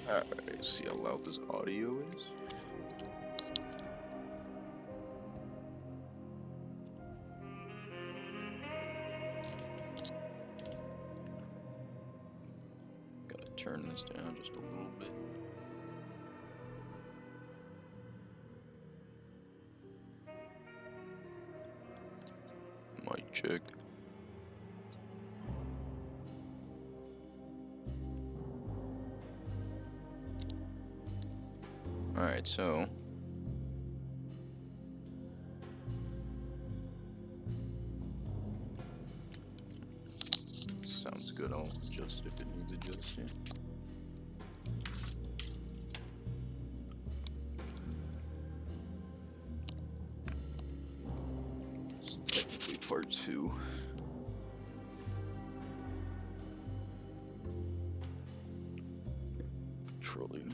Alright, see how loud this audio is. Gotta turn this down just a little bit. Mic check. Alright, so sounds good. I'll adjust if it needs adjusting. It's technically part 2. Controlling.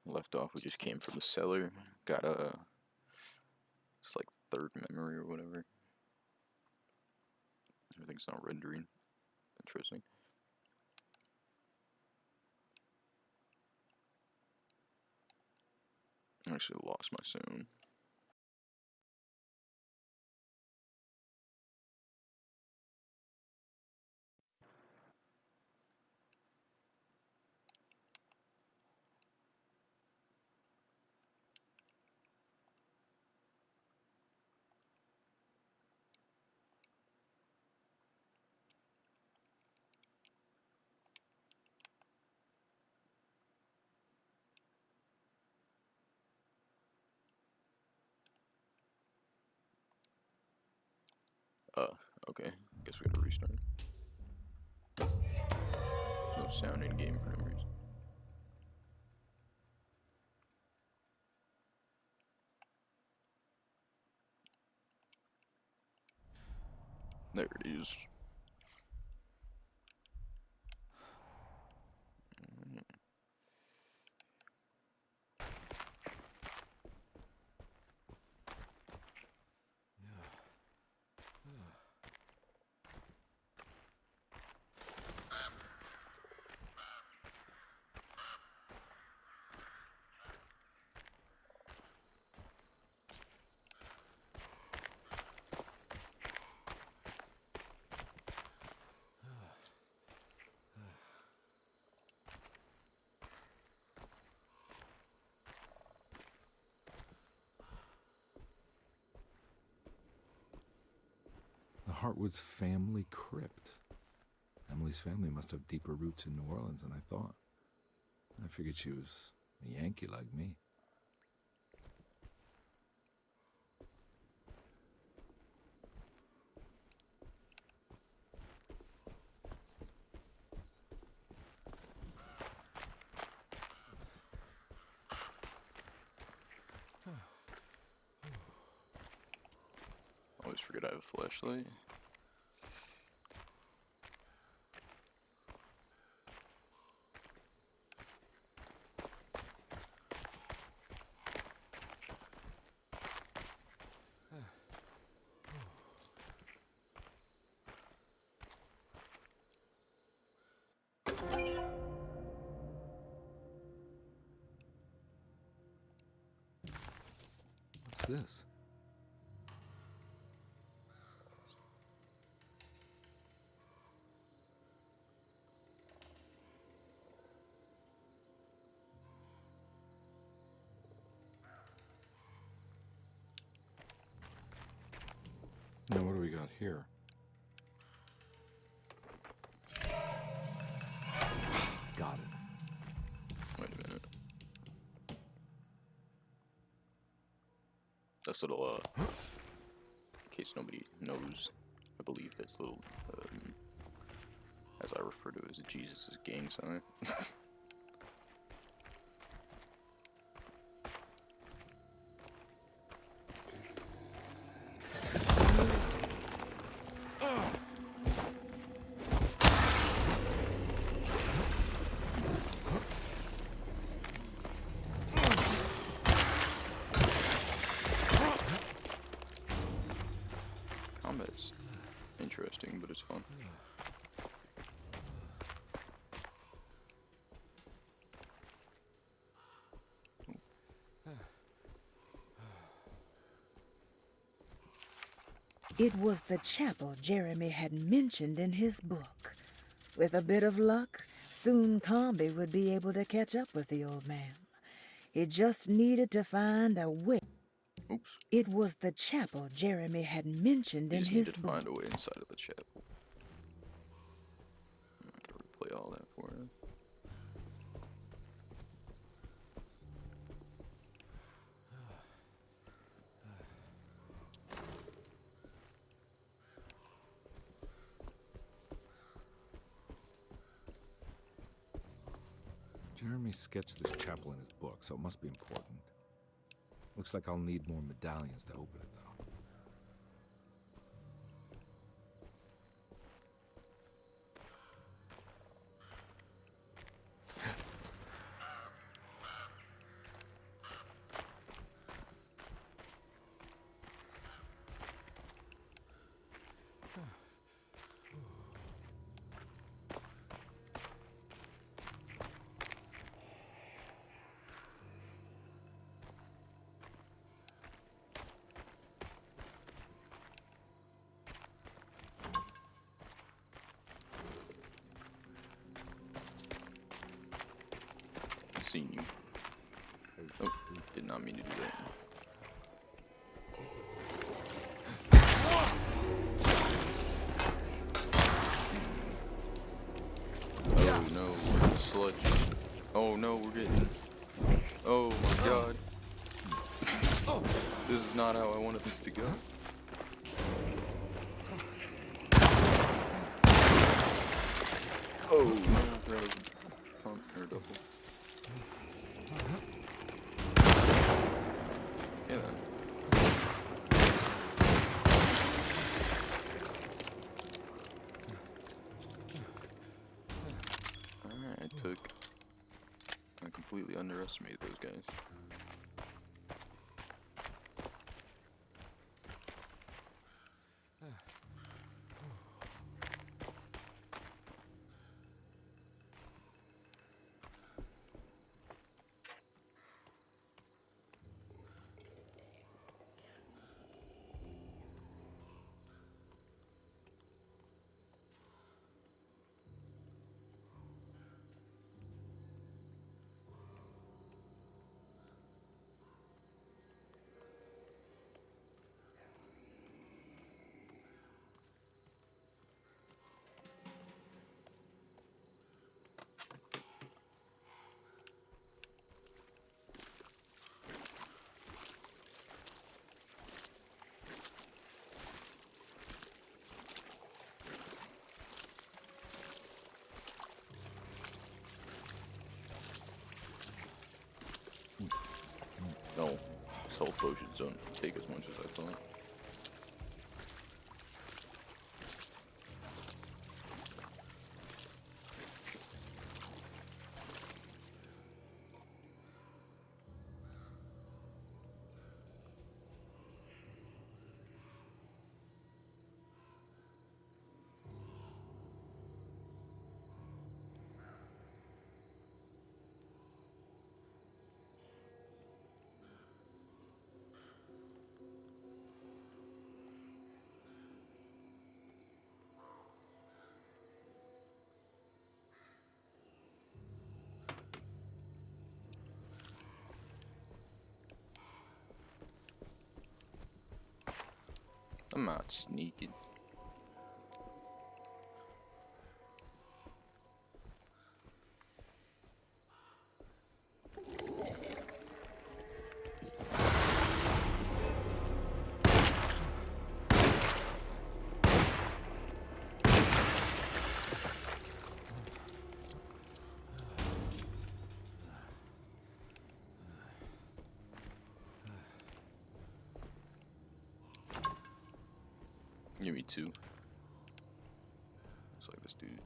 Left off, we just came from the cellar. Got it's like third memory or whatever. Everything's not rendering. Interesting. I actually lost my sound. Okay. Guess we gotta restart. No sound in game for no reason. There it is. The Hartwood's family crypt. Emily's family must have deeper roots in New Orleans than I thought. I figured she was a Yankee like me. Always forget I have a flashlight. What's this? Now what do we got here? That's little, in case nobody knows, I believe that's little, as I refer to it as Jesus' gang sign. Combat's interesting, but it's fun. It was the chapel Jeremy had mentioned in his book. With a bit of luck, soon Comby would be able to catch up with the old man. He just needed to find a way. Oops. It was the chapel Jeremy had mentioned You in just need his to book. find a way inside of the chapel. I'm not gonna replay all that for you. Jeremy sketched this chapel in his book, so it must be important. Looks like I'll need more medallions to open it, though. Seen you. Oh, did not mean to do that. Oh no, we're getting sludge. Oh no, we're getting. Oh my god. This is not how I wanted this to go. Oh no, that was a pump or double. Yeah, then. Alright, I completely underestimated those guys. No, these health potions don't take as much as I thought. I'm not sneaking. Give me two. Looks like this dude.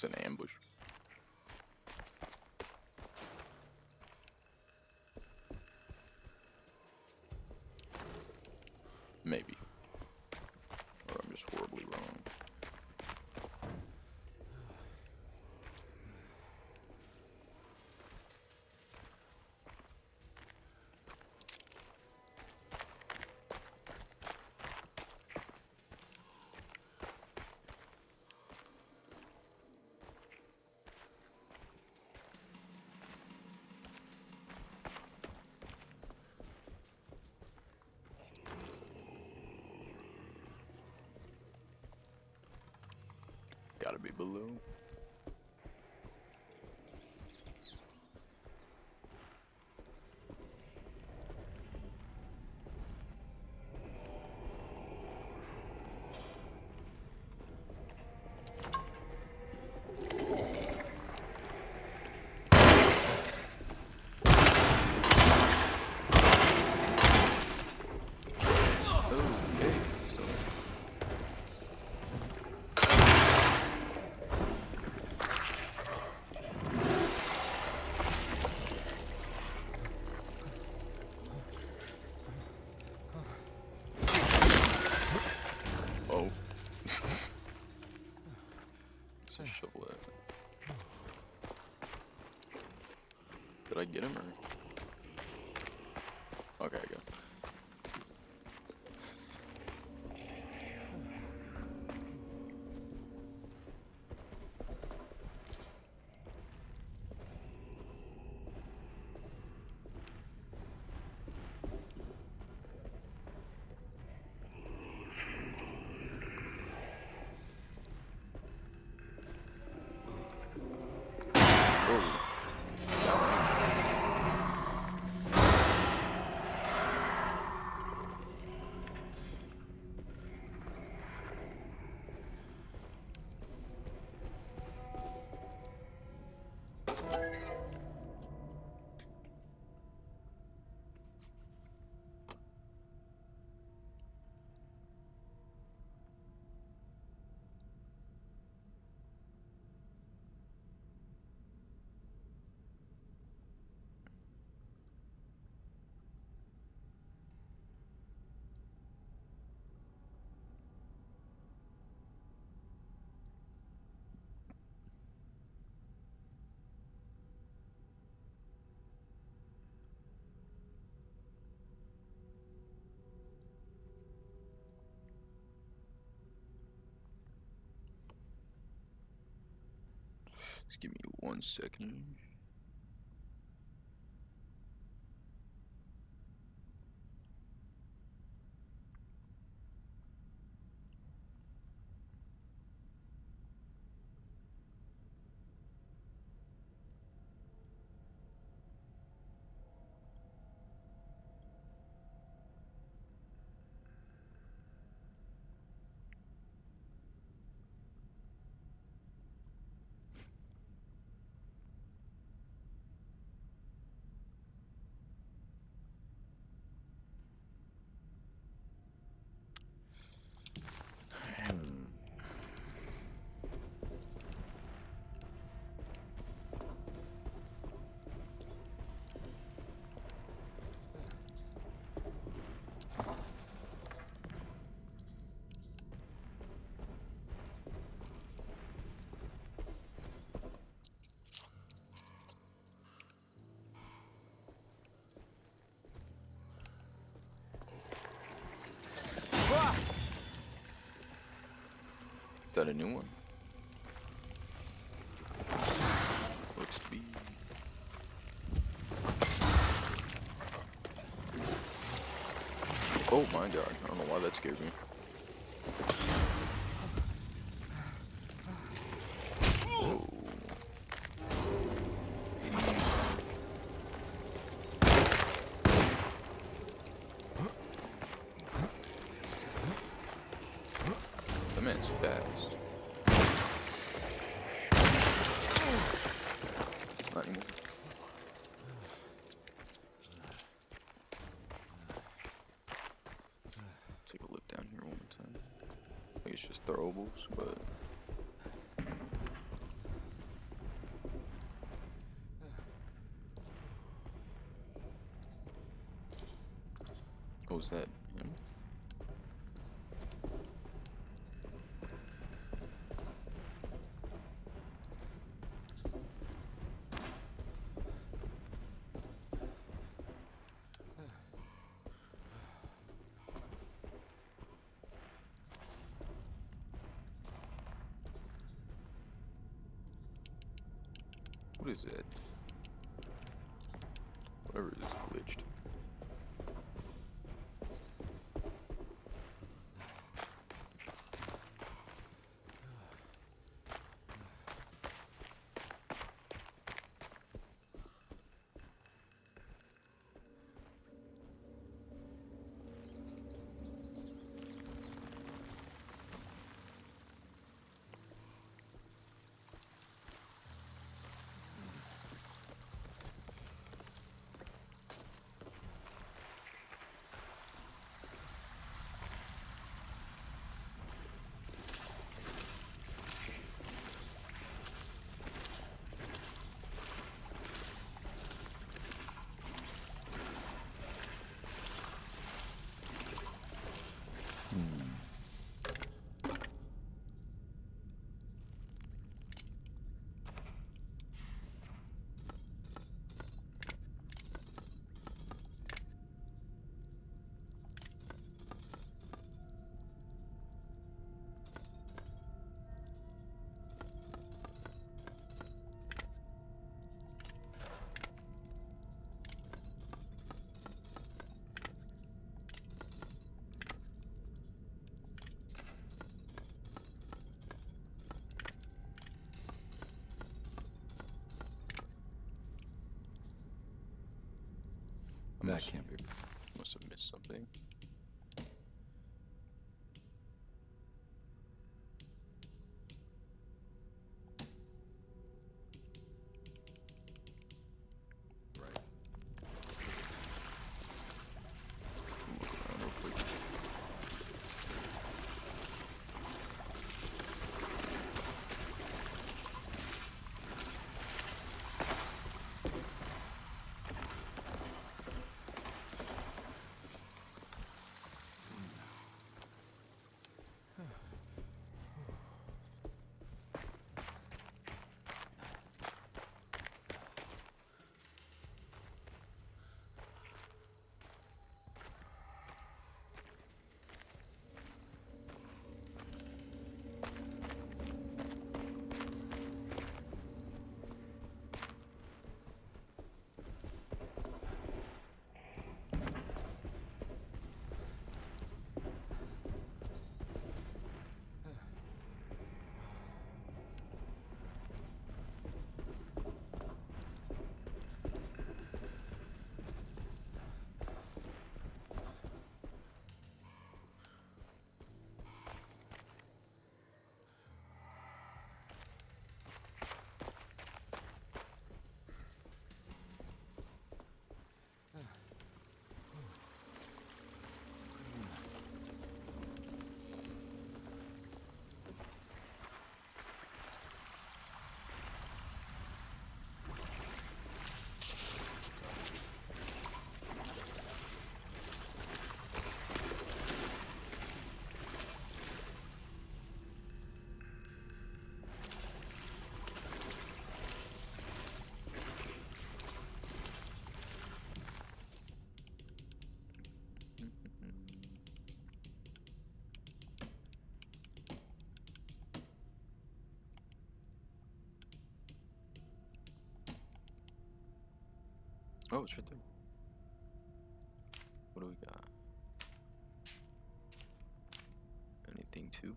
It's an ambush. Maybe. Or I'm just horribly wrong. Gotta be below. Shovel it. Did I get him or? Okay, I got him. Just give me 1 second. Is that a new one? Looks to be. Oh my god, I don't know why that scared me. Oh. The man's fast. Not anymore. Take a look down here one more time. I think it's just throwables, but. Oh, is that him? What is it? Whatever it is glitched. That can't be. Must have missed something. Right. Look around real quick. Oh, it's right there. What do we got? Anything too?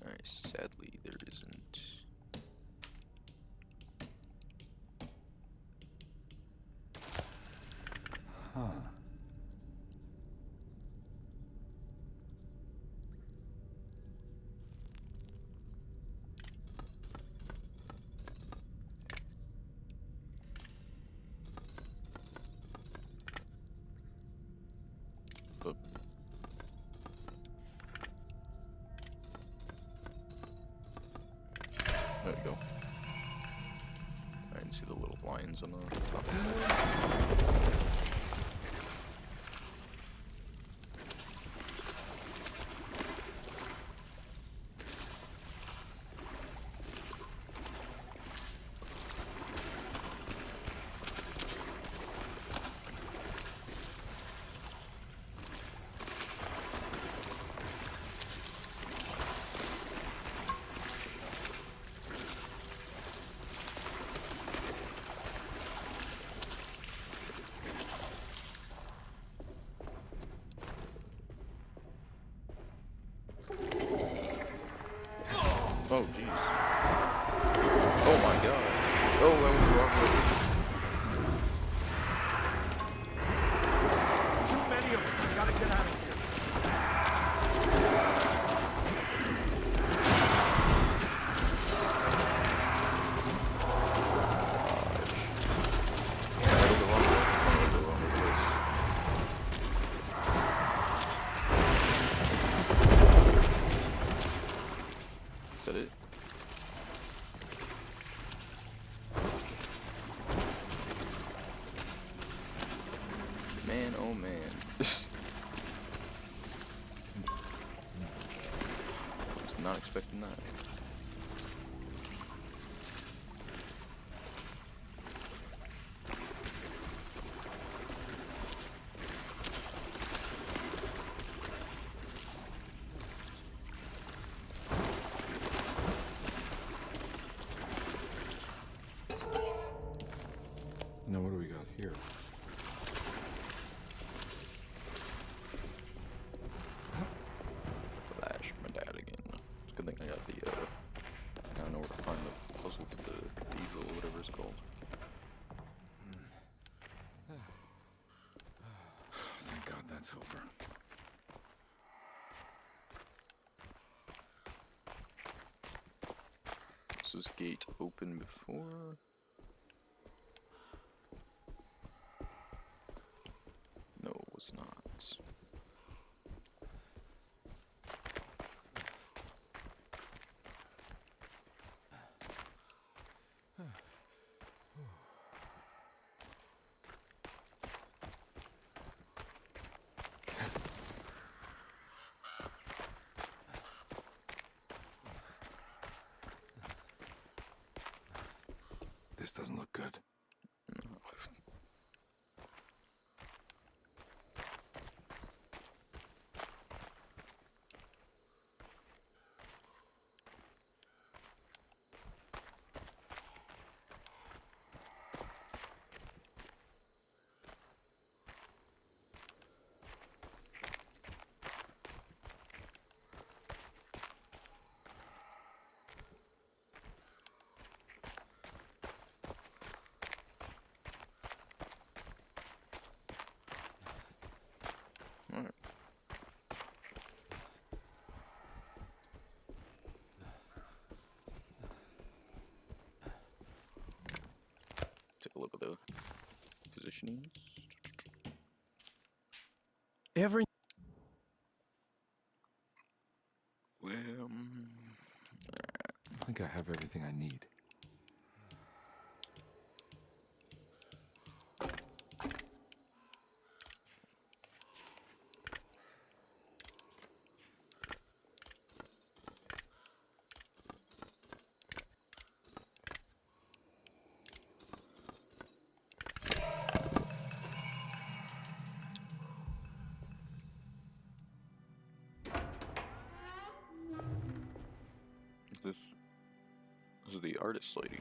Alright, sadly there isn't. Huh. But there we go. I didn't see the little lines on the top. Oh, jeez. Oh my god. Oh, that was the wrong way. Too many of them. We gotta get out of here. I headed the wrong way. I headed the wrong place. Is that it? Man, oh man. Was not expecting that. Now what do we got here? Flash my dad again. It's a good thing I got the, I don't know where to find the puzzle to the cathedral, whatever it's called. Thank God that's over. Was this gate open before? No, it was not. This doesn't look good. No. business. Every Well, I think I have everything I need. this is the artist lady.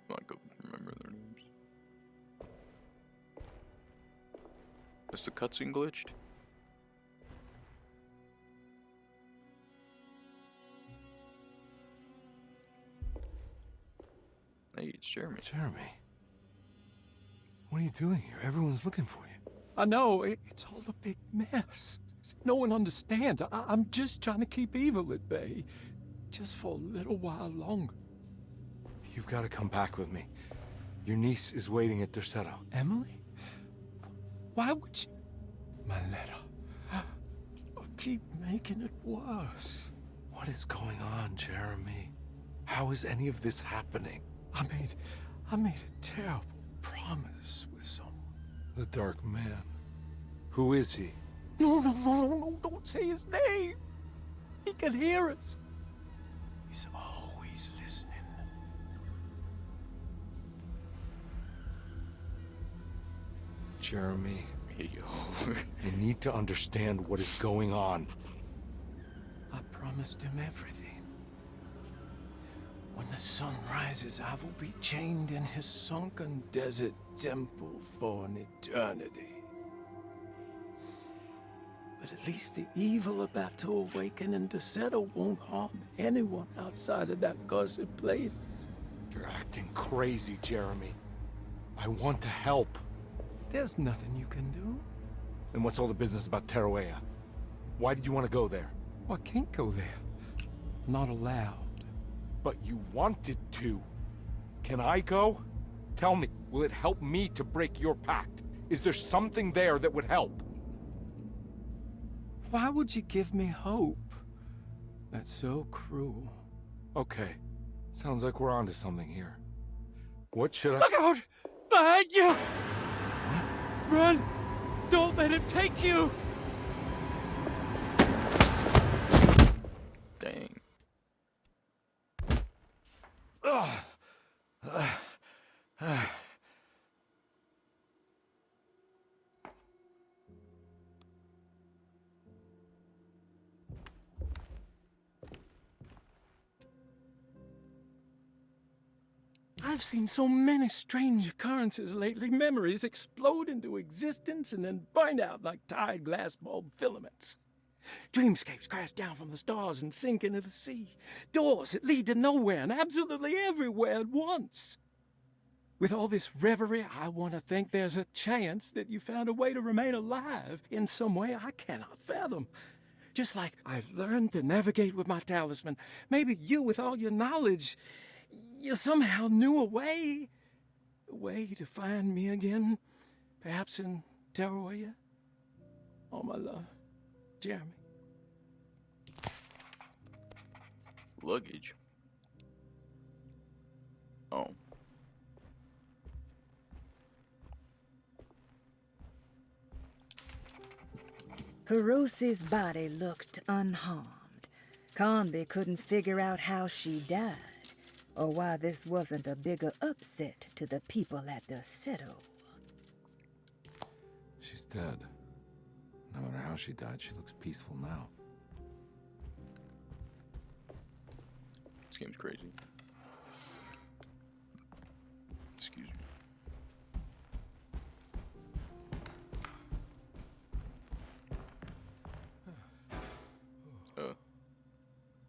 I could remember their names. Is the cutscene glitched? Hey, it's Jeremy. Jeremy, what are you doing here? Everyone's looking for you. I know it's all a big mess. No one understands. I'm just trying to keep evil at bay, just for a little while longer. You've got to come back with me. Your niece is waiting at Derceto. Emily? Why would you? My letter. I keep making it worse. What is going on, Jeremy? How is any of this happening? I made a terrible promise with someone. The Dark Man. Who is he? No, don't say his name. He can hear us. He's always listening. Jeremy, Hey, yo. you need to understand what is going on. I promised him everything. When the sun rises, I will be chained in his sunken desert temple for an eternity. But at least the evil about to awaken in Derceto won't harm anyone outside of that cursed place. You're acting crazy, Jeremy. I want to help. There's nothing you can do. And what's all the business about Teruea? Why did you want to go there? Well, I can't go there. I'm not allowed. But you wanted to. Can I go? Tell me, will it help me to break your pact? Is there something there that would help? Why would you give me hope? That's so cruel. Okay. Sounds like we're onto something here. What should I... Look out! Behind you! Run! Don't let him take you! Dang. I've seen so many strange occurrences lately. Memories explode into existence and then burn out like tired glass bulb filaments. Dreamscapes crash down from the stars and sink into the sea. Doors that lead to nowhere and absolutely everywhere at once. With all this reverie, I want to think there's a chance that you found a way to remain alive in some way I cannot fathom. Just like I've learned to navigate with my talisman. Maybe you, with all your knowledge, you somehow knew a way to find me again. Perhaps in Teruea. Oh, my love, Jeremy. Luggage. Oh. Hirosi's body looked unharmed. Conby couldn't figure out how she died, or why this wasn't a bigger upset to the people at Derceto. She's dead. No matter how she died, she looks peaceful now. This game's crazy. Excuse me.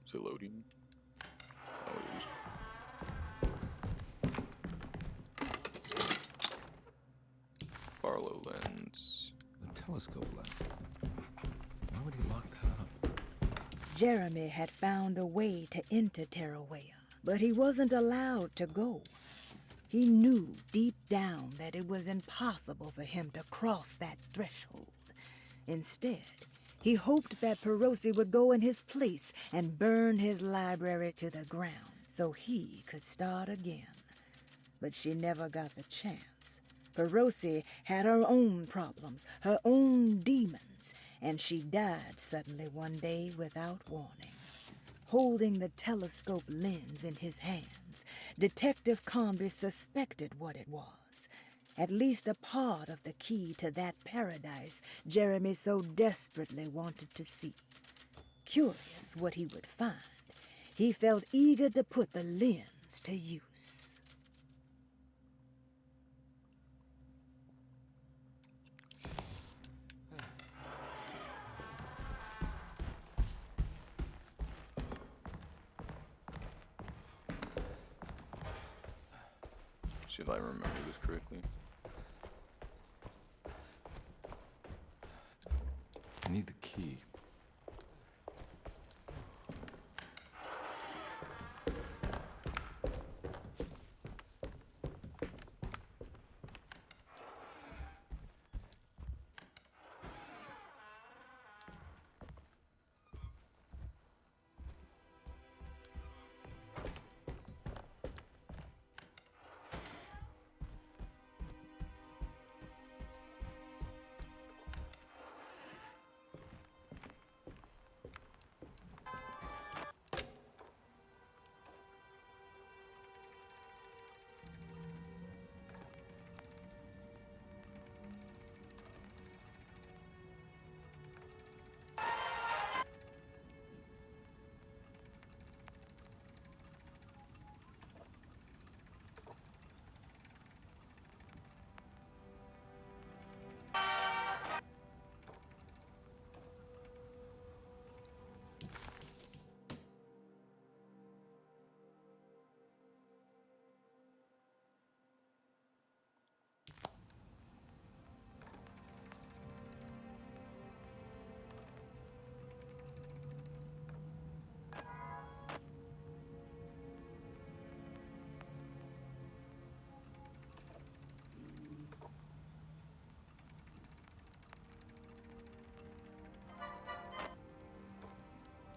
Is it loading? Oh, it is. Barlow lens. A telescope lens. Why would he lock that up? Jeremy had found a way to enter Teruea, but he wasn't allowed to go. He knew deep down that it was impossible for him to cross that threshold. Instead, he hoped that Perosi would go in his place and burn his library to the ground so he could start again. But she never got the chance. Perosi had her own problems, her own demons, and she died suddenly one day without warning. Holding the telescope lens in his hands, Detective Conby suspected what it was. At least a part of the key to that paradise Jeremy so desperately wanted to see. Curious what he would find, he felt eager to put the lens to use. See if I remember this correctly. I need the key.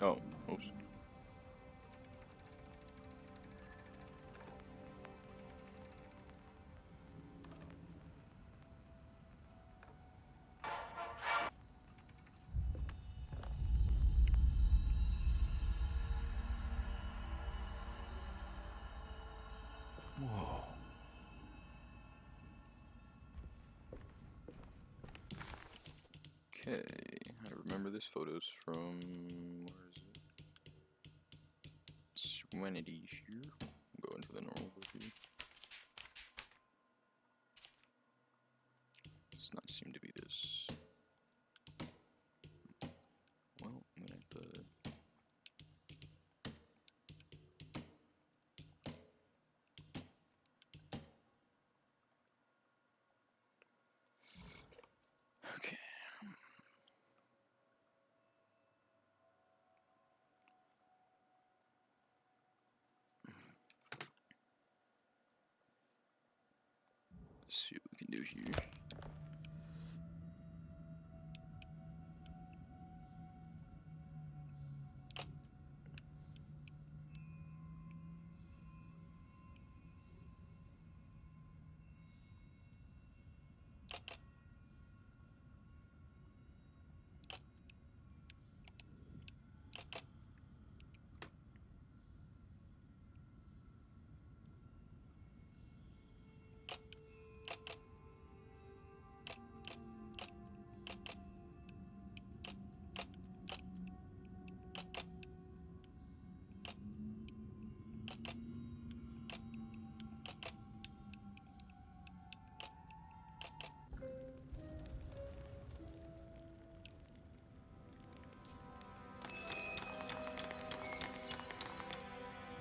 Oh, oops. Whoa. Okay, I remember this photo's from, where is it? Serenity here. Go into the normal book here. Does not seem to be this. Well, I'm gonna have to. Okay. Let's see what we can do here.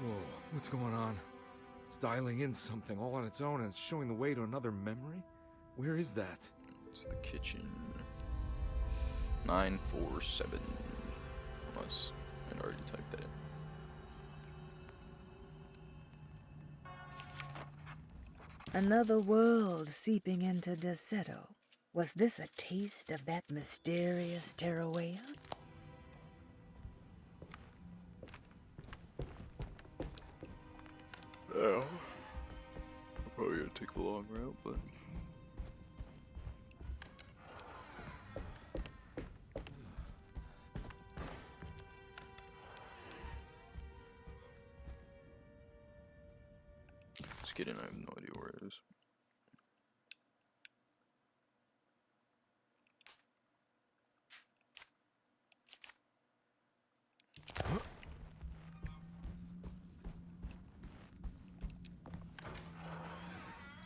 Whoa, what's going on? It's dialing in something all on its own and it's showing the way to another memory? Where is that? It's the kitchen. 947. Unless I'd already typed that in. Another world seeping into Deseto. Was this a taste of that mysterious Tarawea? Yeah. Probably gonna take the long route, but just kidding, I have no idea where it is.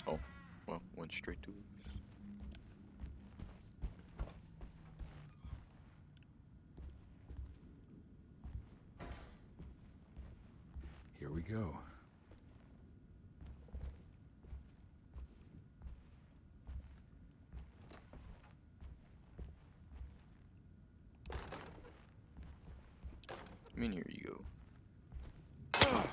Oh, well, went straight to it. Here we go. I mean, here you go. Oh.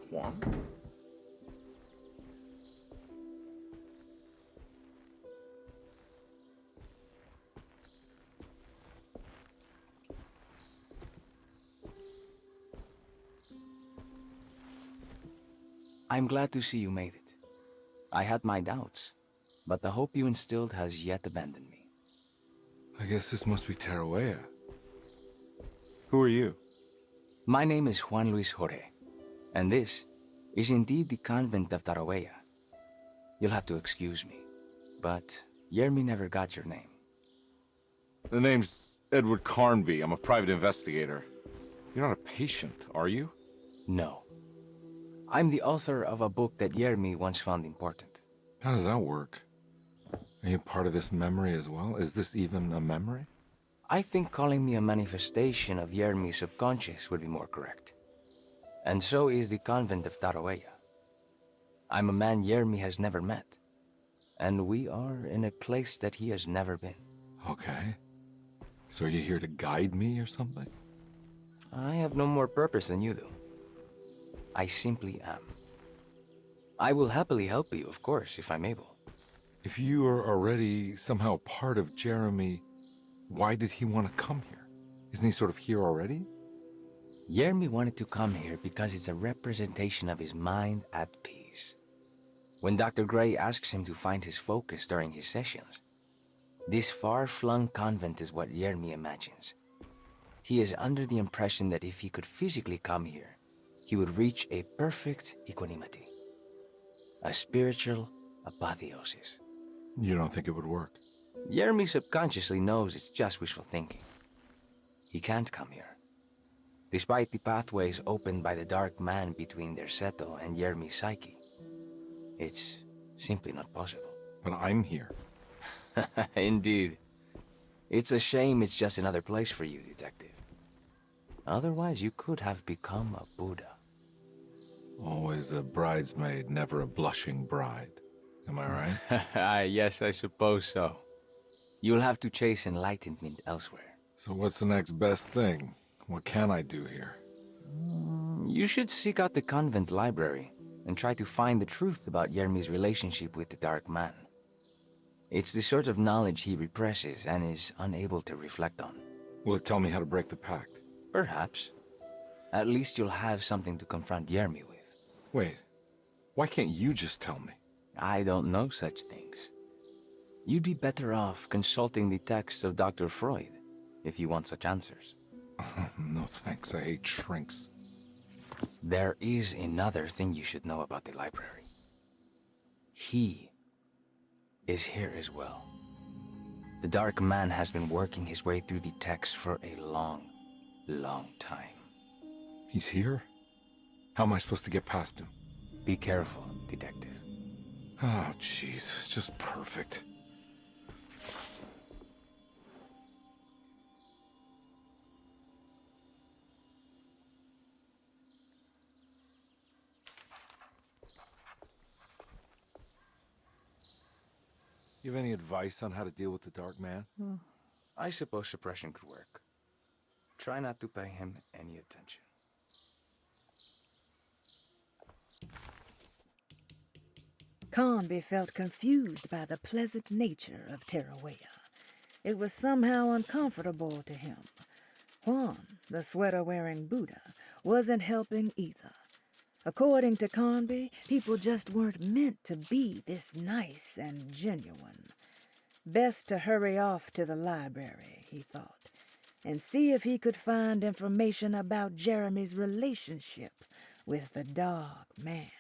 Juan? I'm glad to see you made it. I had my doubts, but the hope you instilled has yet abandoned me. I guess this must be Tarawea. Who are you? My name is Juan Luis Jorge, and this is indeed the convent of Tarawea. You'll have to excuse me, but Yermi never got your name. The name's Edward Carnby. I'm a private investigator. You're not a patient, are you? No. I'm the author of a book that Yermi once found important. How does that work? Are you part of this memory as well? Is this even a memory? I think calling me a manifestation of Yermi's subconscious would be more correct. And so is the convent of Tarawea. I'm a man Yermi has never met, and we are in a place that he has never been. Okay. So are you here to guide me or something? I have no more purpose than you do. I simply am. I will happily help you, of course, if I'm able. If you are already somehow part of Jeremy, why did he want to come here? Isn't he sort of here already? Yermi wanted to come here because it's a representation of his mind at peace. When Dr. Gray asks him to find his focus during his sessions, this far-flung convent is what Yermi imagines. He is under the impression that if he could physically come here, he would reach a perfect equanimity. A spiritual apotheosis. You don't think it would work? Yermi subconsciously knows it's just wishful thinking. He can't come here. Despite the pathways opened by the dark man between Derceto and Yermi's psyche, it's simply not possible. But I'm here. Indeed. It's a shame it's just another place for you, Detective. Otherwise, you could have become a Buddha. Always a bridesmaid, never a blushing bride. Am I right? Yes, I suppose so. You'll have to chase enlightenment elsewhere. So what's the next best thing? What can I do here? You should seek out the convent library and try to find the truth about Yermi's relationship with the Dark Man. It's the sort of knowledge he represses and is unable to reflect on. Will it tell me how to break the pact? Perhaps. At least you'll have something to confront Yermi with. Wait, why can't you just tell me? I don't know such things. You'd be better off consulting the text of Dr. Freud if you want such answers. No thanks, I hate shrinks. There is another thing you should know about the library. He is here as well. The Dark Man has been working his way through the text for a long, long time. He's here? How am I supposed to get past him? Be careful, Detective. Oh, jeez. Just perfect. You have any advice on how to deal with the Dark Man? I suppose suppression could work. Try not to pay him any attention. Conby felt confused by the pleasant nature of Tarawea. It was somehow uncomfortable to him. Juan, the sweater-wearing Buddha, wasn't helping either. According to Conby, people just weren't meant to be this nice and genuine. Best to hurry off to the library, he thought, and see if he could find information about Jeremy's relationship with the Dark Man.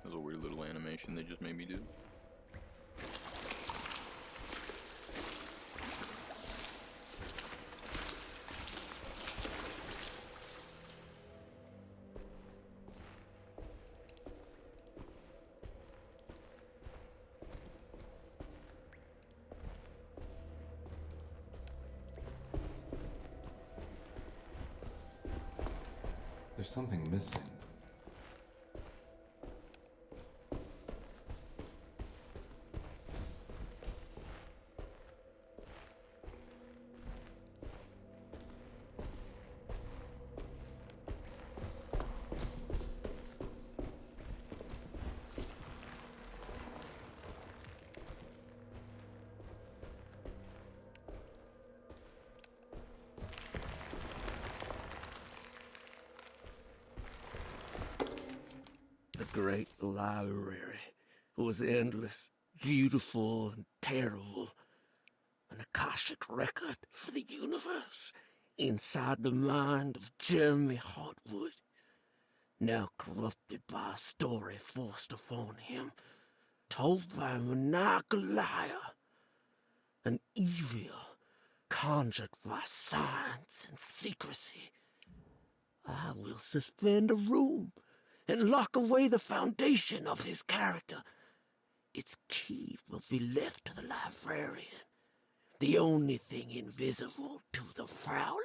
That was a weird little animation they just made me do. There's something missing. The great library was endless, beautiful, and terrible. An Akashic record for the universe inside the mind of Jeremy Hartwood, now corrupted by a story forced upon him, told by a maniacal liar, an evil conjured by science and secrecy. I will suspend a room and lock away the foundation of his character. Its key will be left to the librarian, the only thing invisible to the Prowler.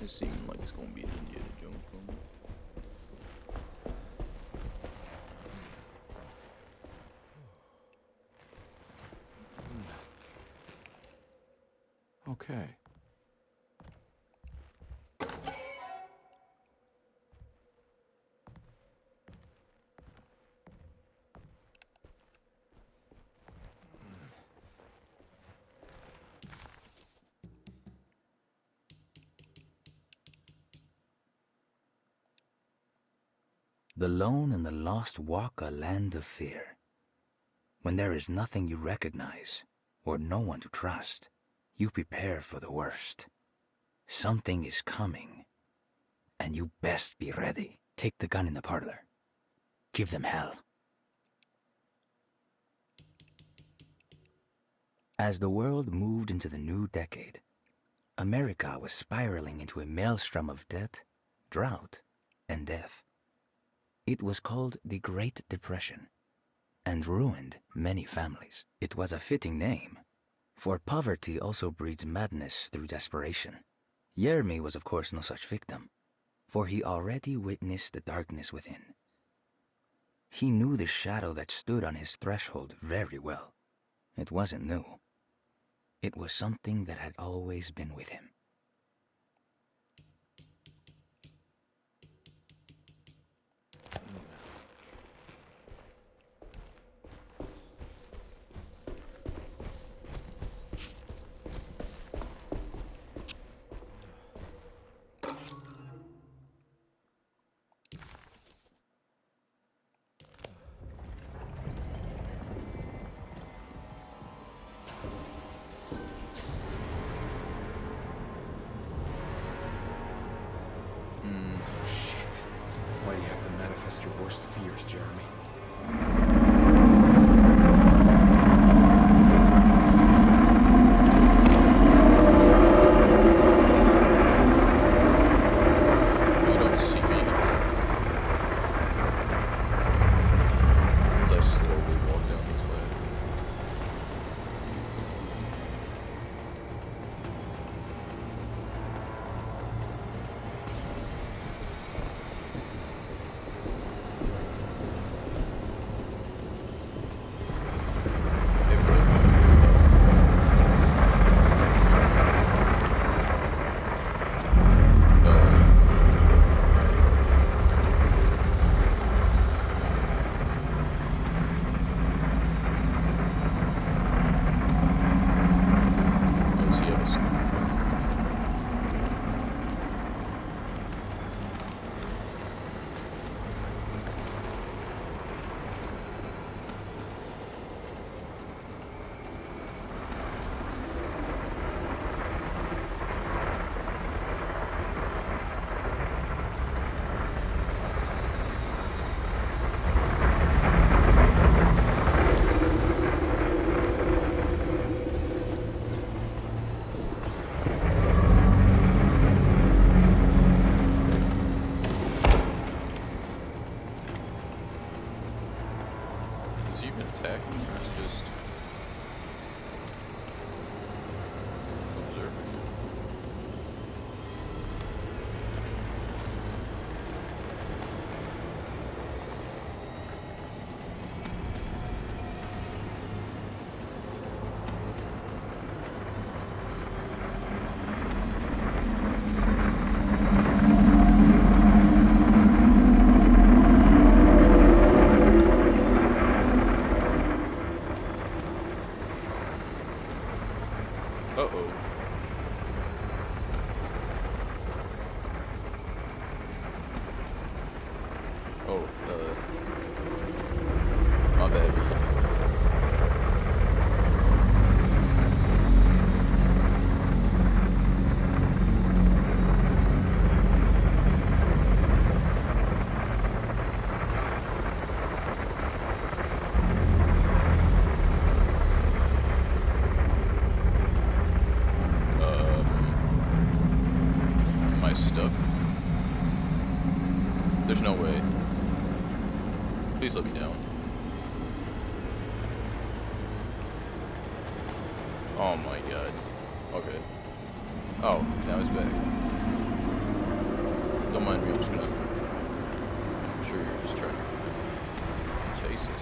It's seeming like it's gonna be an Indiana Jones film. Okay. The lone and the lost walk a land of fear. When there is nothing you recognize, or no one to trust, you prepare for the worst. Something is coming, and you best be ready. Take the gun in the parlor. Give them hell. As the world moved into the new decade, America was spiraling into a maelstrom of debt, drought, and death. It was called the Great Depression, and ruined many families. It was a fitting name, for poverty also breeds madness through desperation. Jeremy was of course no such victim, for he already witnessed the darkness within. He knew the shadow that stood on his threshold very well. It wasn't new. It was something that had always been with him. Shit. Why do you have to manifest your worst fears, Jeremy? You don't see me. As I slowly walk down this ladder. Hey, yes. Is he even attacking me, or is he just observing me? Uh-oh. Oh, my bad. Am I stuck? There's no way. Please let me down. Oh my god. Okay. Oh, now he's back. Don't mind me, I'm just gonna... I'm sure you're just trying to chase us.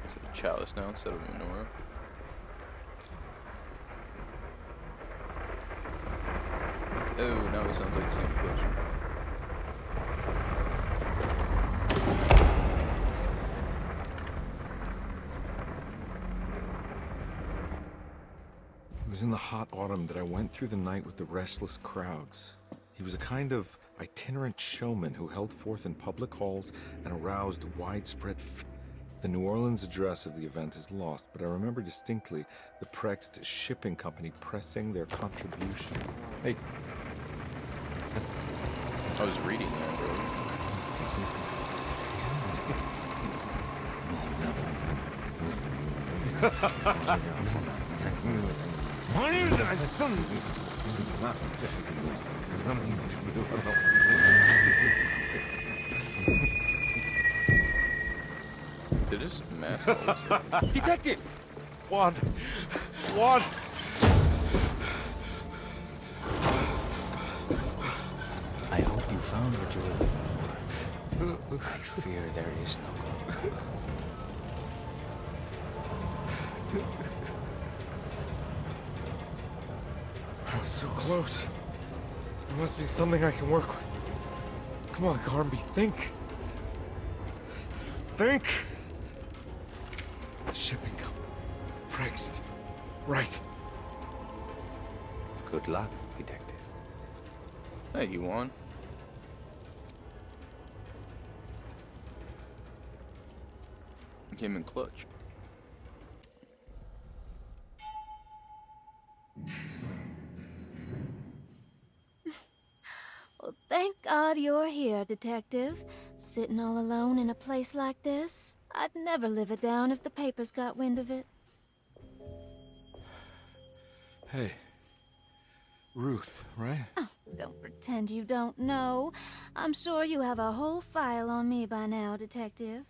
Is it a chalice now instead of a menorah? Oh, now it sounds like it's getting closer. It was in the hot autumn that I went through the night with the restless crowds. He was a kind of itinerant showman who held forth in public halls and aroused widespread The New Orleans address of the event is lost, but I remember distinctly the Prext Shipping Company pressing their contribution. Hey. I was reading that, bro. Did this mask always... Detective! Juan! I hope you found what you were looking for. I fear there is no going back. I was so close. There must be something I can work with. Come on, Garmby, think. Think! The shipping company. Prext. Right. Good luck, detective. Hey, you won. Came in clutch. Well, thank God you're here, Detective. Sitting all alone in a place like this. I'd never live it down if the papers got wind of it. Hey. Ruth, right? Oh, don't pretend you don't know. I'm sure you have a whole file on me by now, Detective.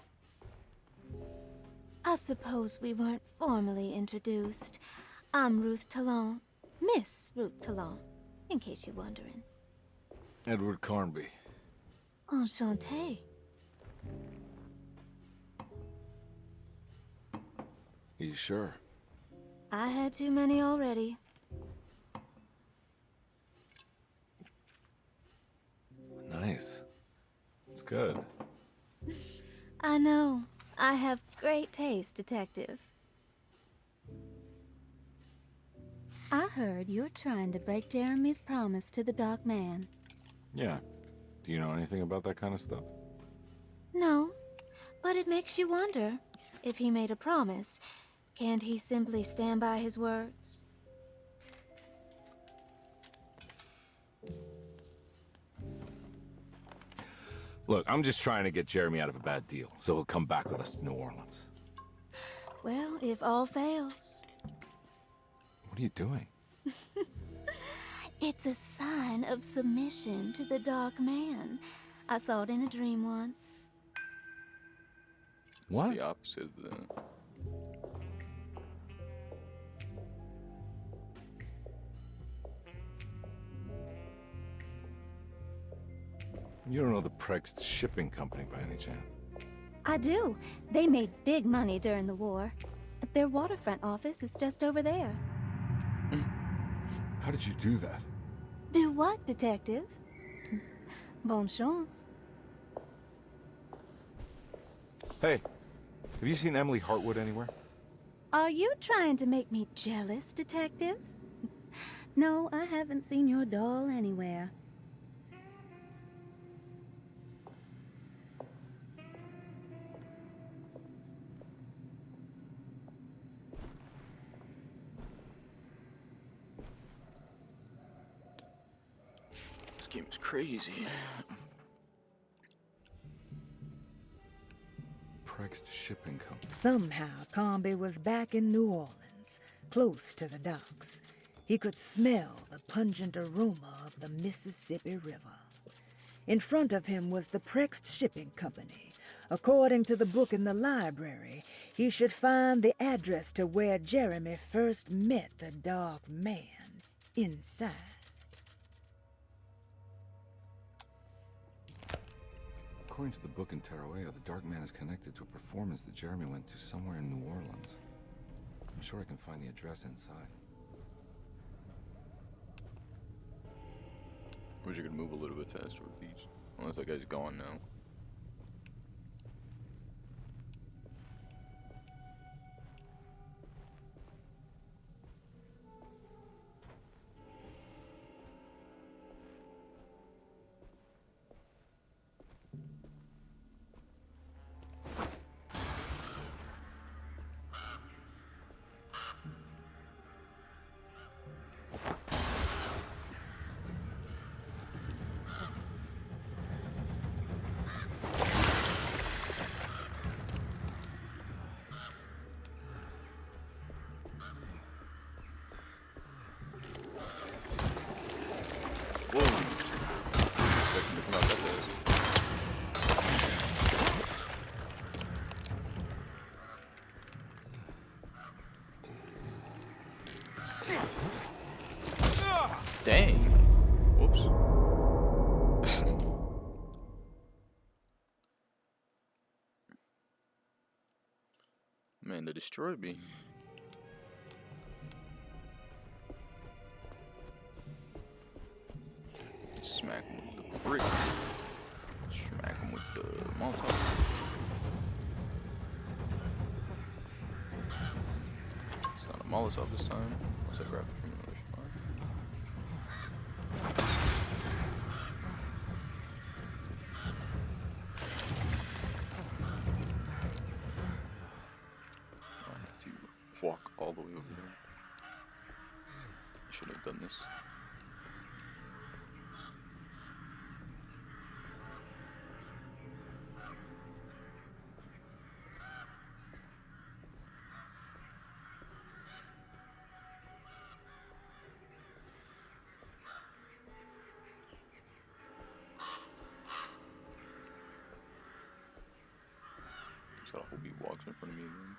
I suppose we weren't formally introduced. I'm Ruth Talon. Miss Ruth Talon, in case you're wondering. Edward Carnby. Enchanté. You sure? I had too many already. Nice. It's good. I know. I have great taste, Detective. I heard you're trying to break Jeremy's promise to the Dark Man. Yeah. Do you know anything about that kind of stuff? No, but it makes you wonder. If he made a promise, can't he simply stand by his words? Look, I'm just trying to get Jeremy out of a bad deal, so he'll come back with us to New Orleans. Well, if all fails. What are you doing? It's a sign of submission to the Dark Man. I saw it in a dream once. It's What? the opposite of the... You don't know the Prext Shipping Company by any chance? I do. They made big money during the war. Their waterfront office is just over there. How did you do that? Do what, Detective? Bonne chance. Hey, have you seen Emily Hartwood anywhere? Are you trying to make me jealous, Detective? No, I haven't seen your doll anywhere. This game is crazy. Prext Shipping Company. Somehow, Comby was back in New Orleans, close to the docks. He could smell the pungent aroma of the Mississippi River. In front of him was the Prext Shipping Company. According to the book in the library, he should find the address to where Jeremy first met the Dark Man inside. According to the book in Tarawea, the Dark Man is connected to a performance that Jeremy went to somewhere in New Orleans. I'm sure I can find the address inside. Wish you could move a little bit faster with these. Unless that guy's gone now. Whoa! Expecting to come out that fast. Dang! Whoops. Man, they destroyed me. Smack him with the brick. Smack him with the Molotov. It's not a Molotov this time, unless I grab it from another spot. I have to walk all the way over there. I shouldn't have done this. So I hope he walks in front of me again.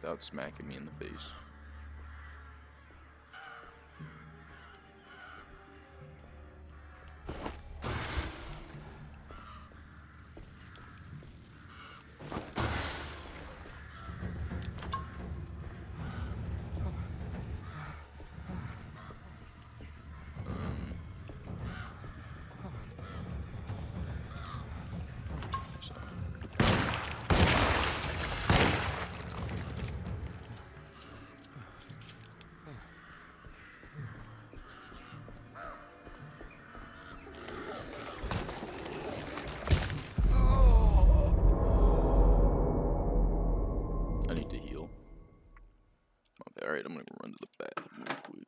Without smacking me in the face. So. I need to heal. Alright, I'm gonna go run to the bathroom real quick.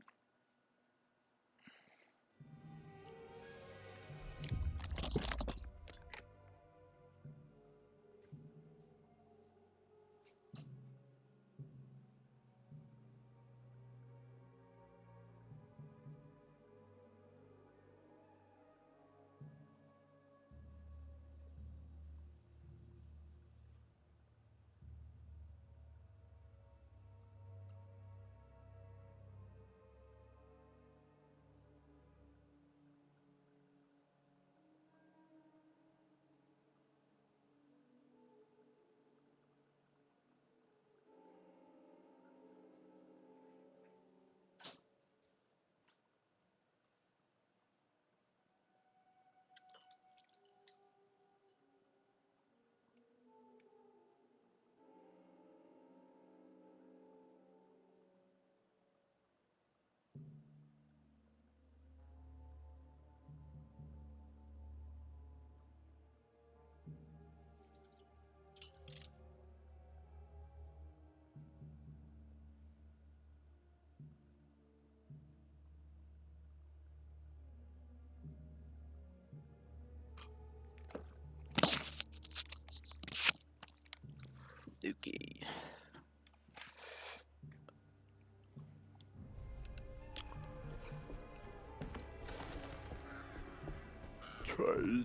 I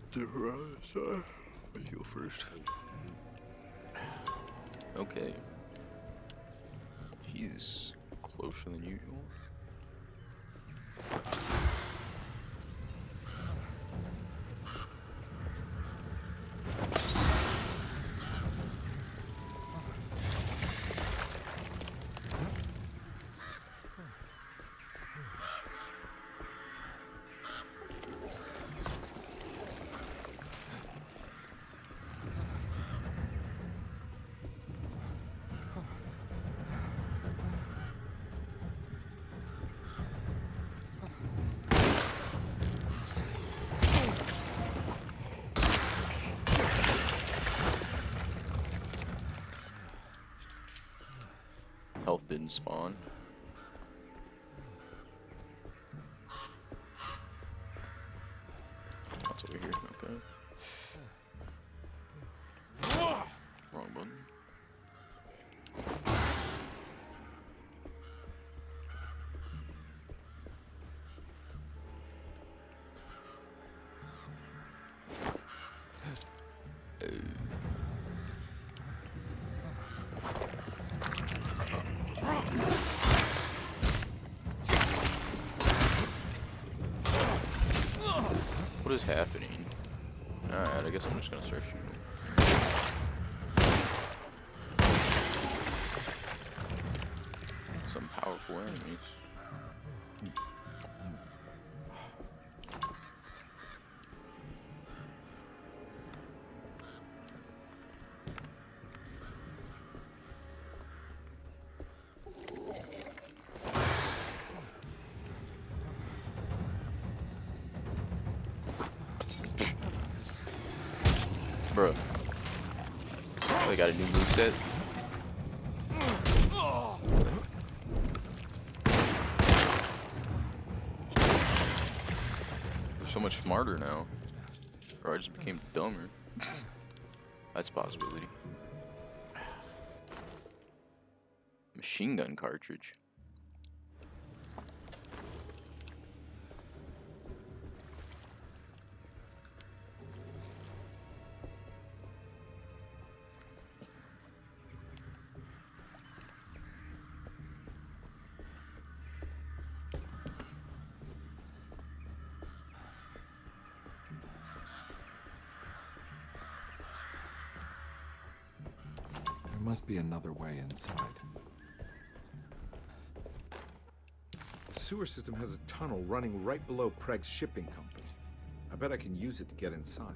heal first. Okay. He's closer than usual. Health didn't spawn. That's over here, okay. Wrong button. What is happening? Alright, I guess I'm just gonna start shooting. Some powerful enemies. Bro, they got a new moveset. They're so much smarter now. Or I just became dumber. That's a possibility. Machine gun cartridge. There must be another way inside. The sewer system has a tunnel running right below Preg's shipping company. I bet I can use it to get inside.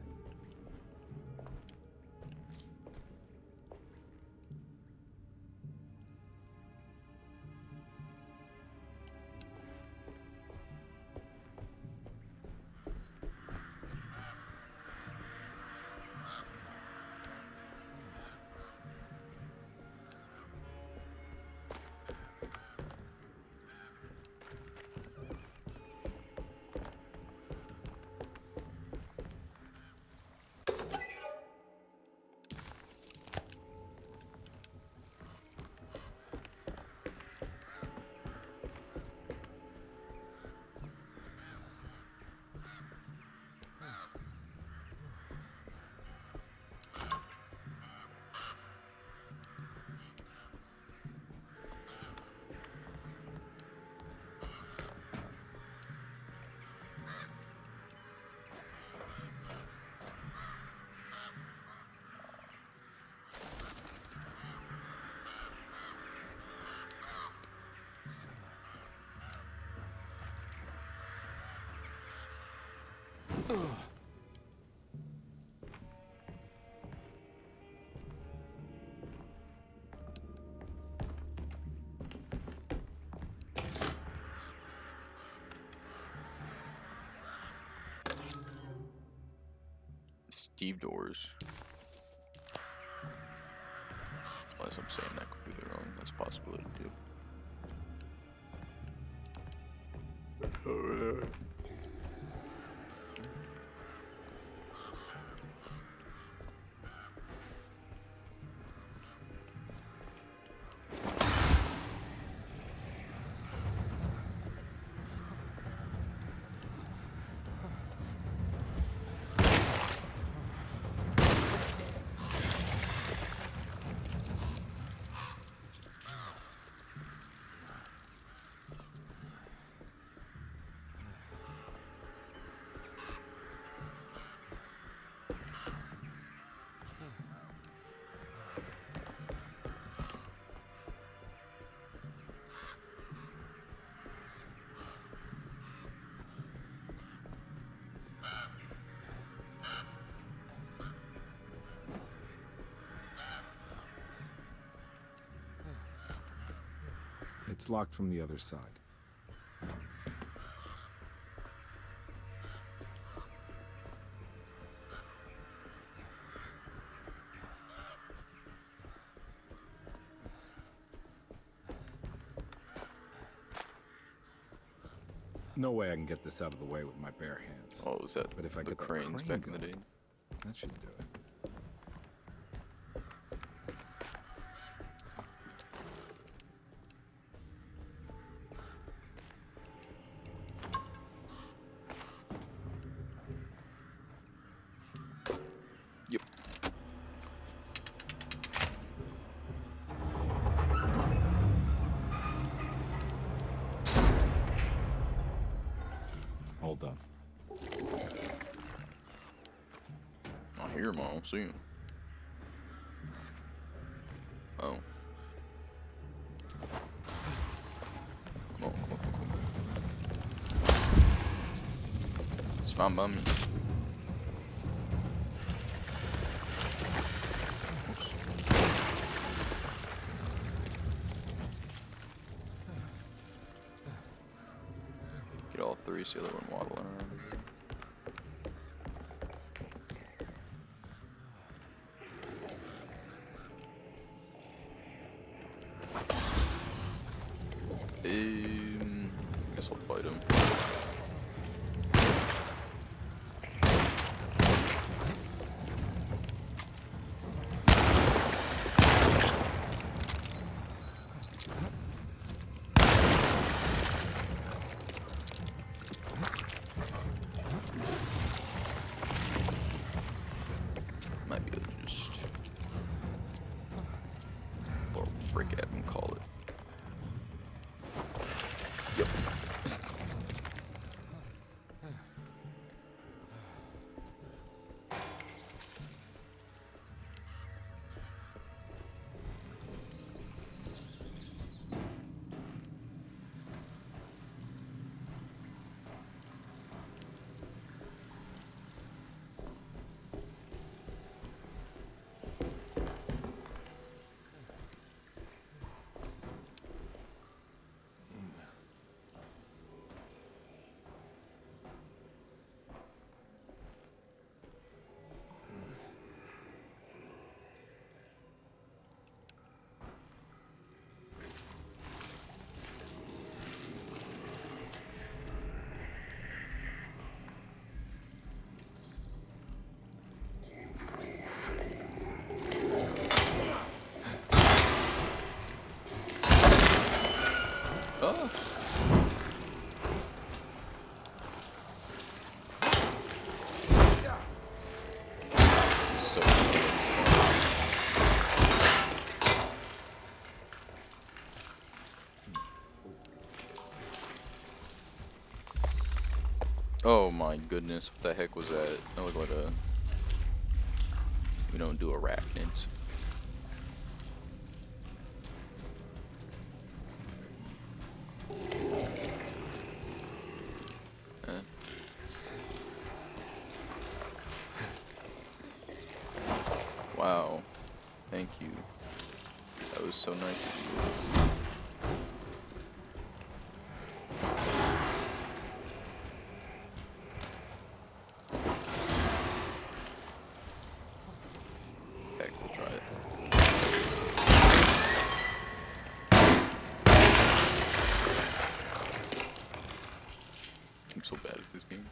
Steve doors. Unless I'm saying that completely wrong. That's a possibility too. It's locked from the other side. No way I can get this out of the way with my bare hands. Oh, was that But if I the get that cranes crane back in the day? going, that should do it. Yep. All done. I hear him. I don't see him. Oh. Come on, come on, come on. It's fine by me. Oops. Get all three, see the other one waddling around. Guess I'll fight him. Might be able to just or break at him, call it. Yep. Oh. So oh my goodness, what the heck was that? That looked like a... We don't do arachnids. Wow. Thank you. That was so nice of you. Heck, we'll try it. I'm so bad at this game.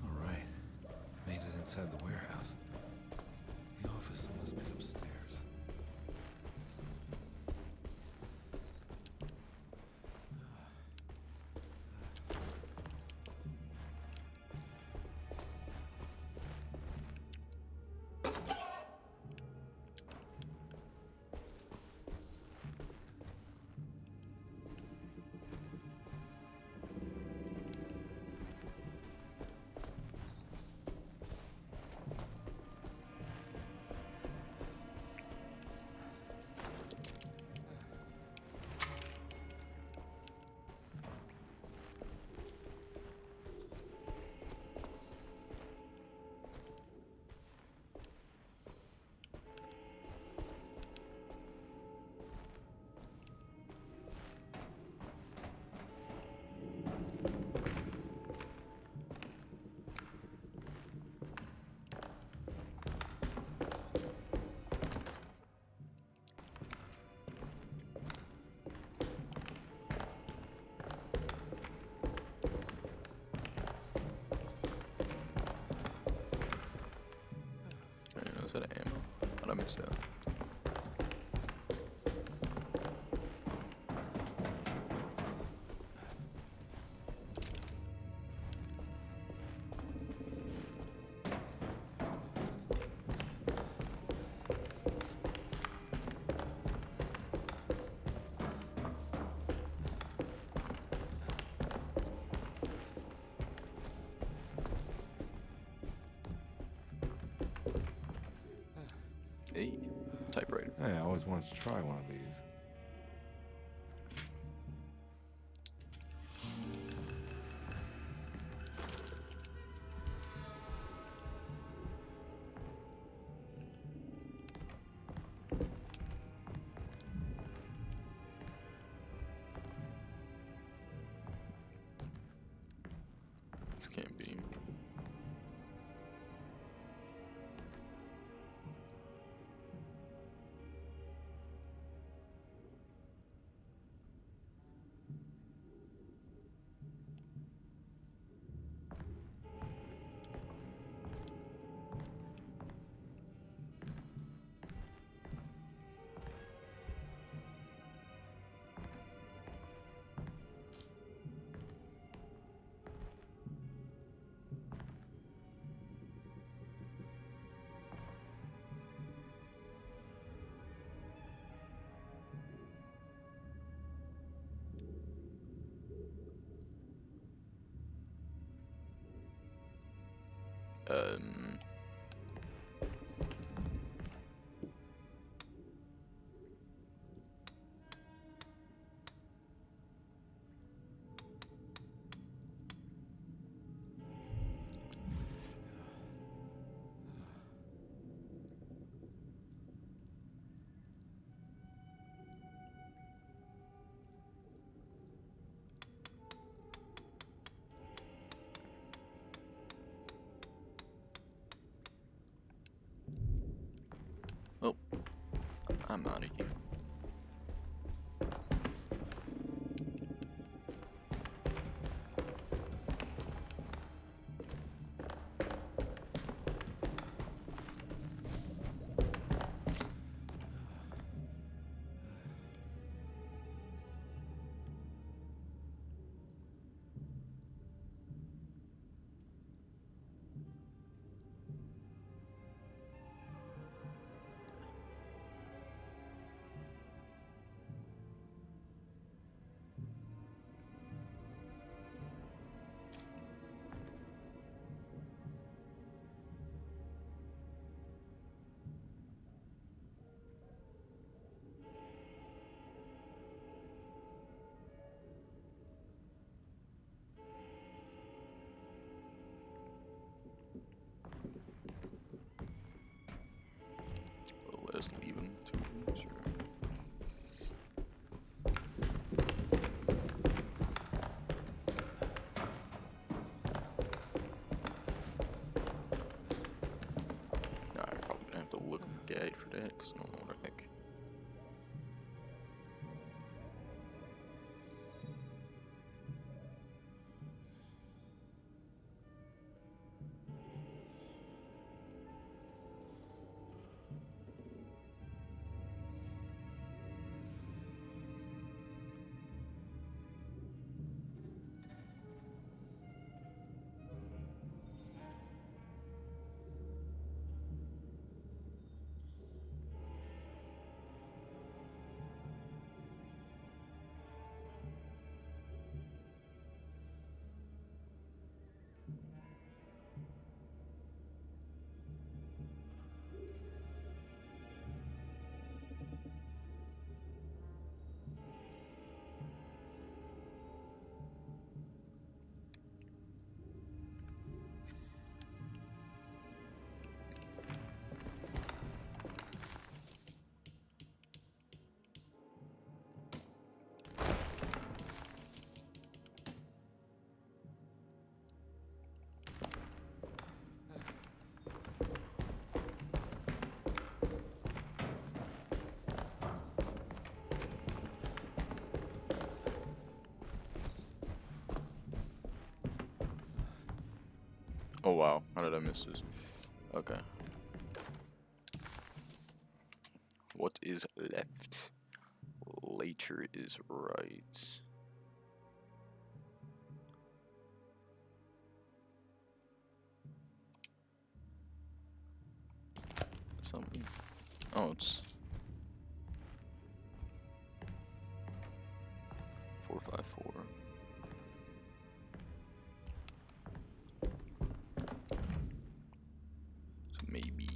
All right. Made it inside the warehouse. The office must be upstairs. set of ammo. How'd I miss that? Hey, typewriter. Hey, I always wanted to try one of these. This can't be. Um. Oh, I'm out of here. Well, let us leave him too. Sure. I'm probably gonna have to look at the guide for that, because I don't know what the heck. Oh wow, how did I miss this? Okay. What is left? Later is right. Something. Oh, it's 454. So maybe.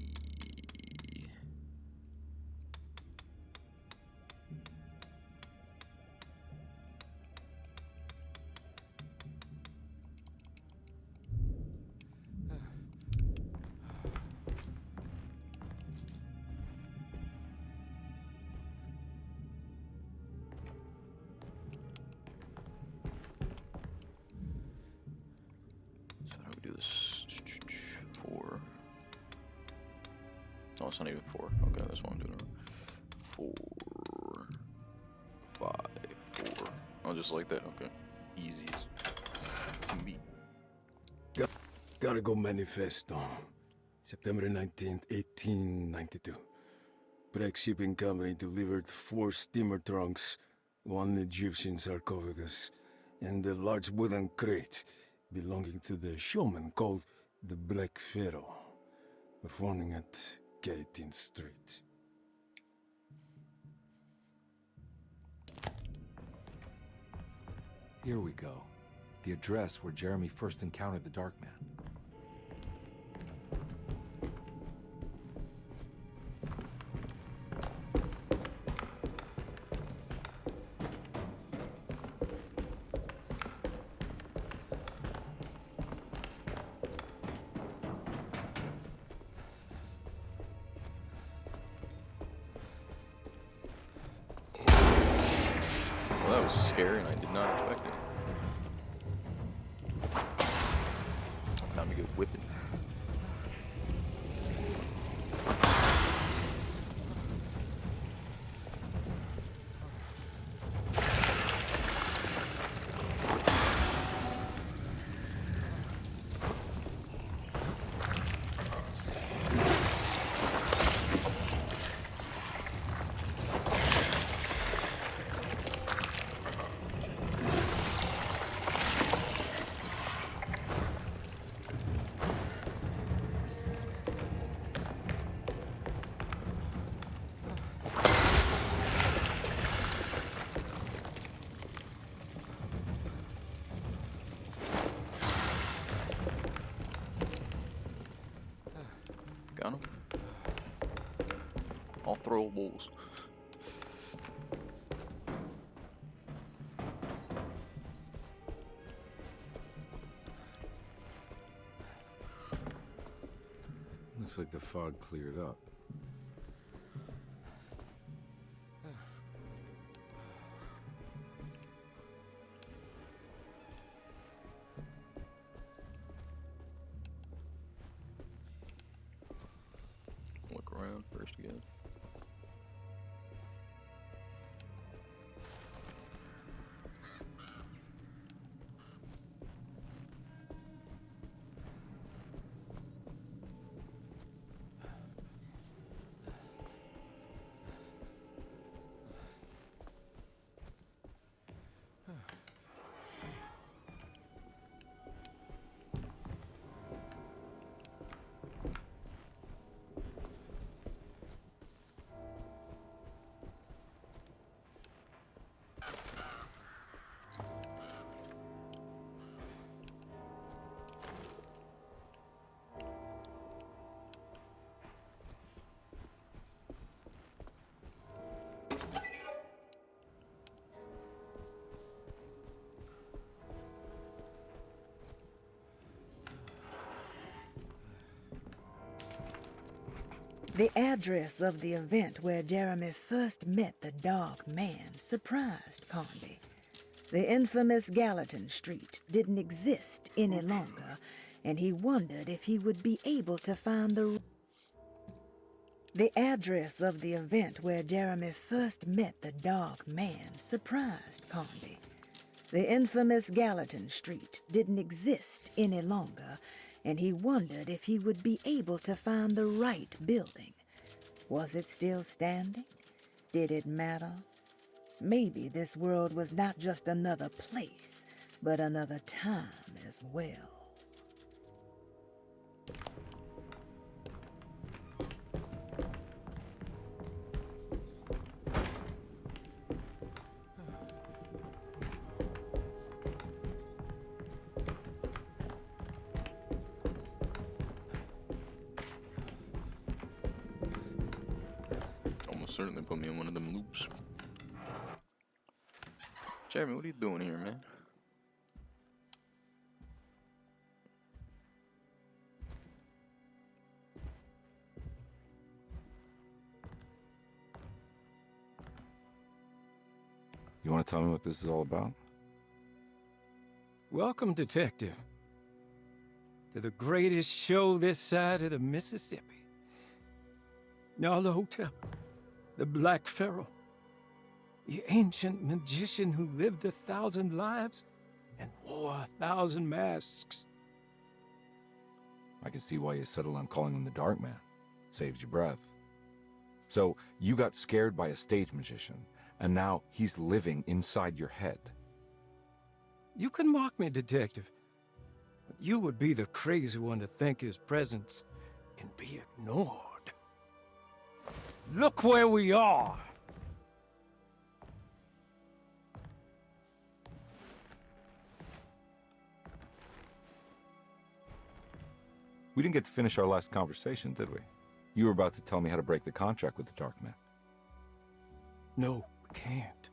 So how do we do this? 4. Oh, it's not even 4. Okay, that's what I'm doing. 4, 5, 4. Oh, just like that. Okay, easy. Can be. Gotta go manifesto. September 19th, 1892. Breck Shipping Company delivered 4 steamer trunks, 1 Egyptian sarcophagus, and a large wooden crate belonging to the showman called the Black Pharaoh, performing at 18th Street. Here we go. The address where Jeremy first encountered the Dark Man. Well, that was scary, and I did not expect it. Time to get whipping. Got him. All throwables. Looks like the fog cleared up. Look around first again. The address of the event where Jeremy first met the Dark Man surprised Conby. The infamous Gallatin Street didn't exist any longer, and he wondered if he would be able to find the address of the event where Jeremy first met the Dark Man surprised Conby. The infamous Gallatin Street didn't exist any longer, and he wondered if he would be able to find the right building. Was it still standing? Did it matter? Maybe this world was not just another place, but another time as well. Almost certainly put me in one of them loops. Jeremy, what are you doing here, man? You want to tell me what this is all about? Welcome, Detective, to the greatest show this side of the Mississippi. Nyarlathotep, the Black Pharaoh, the ancient magician who lived 1,000 lives and wore 1,000 masks. I can see why you settled on calling him the Dark Man. Saves your breath. So, you got scared by a stage magician, and now he's living inside your head. You can mock me, Detective, but you would be the crazy one to think his presence can be ignored. Look where we are! We didn't get to finish our last conversation, did we? You were about to tell me how to break the contract with the Dark Man. No, we can't.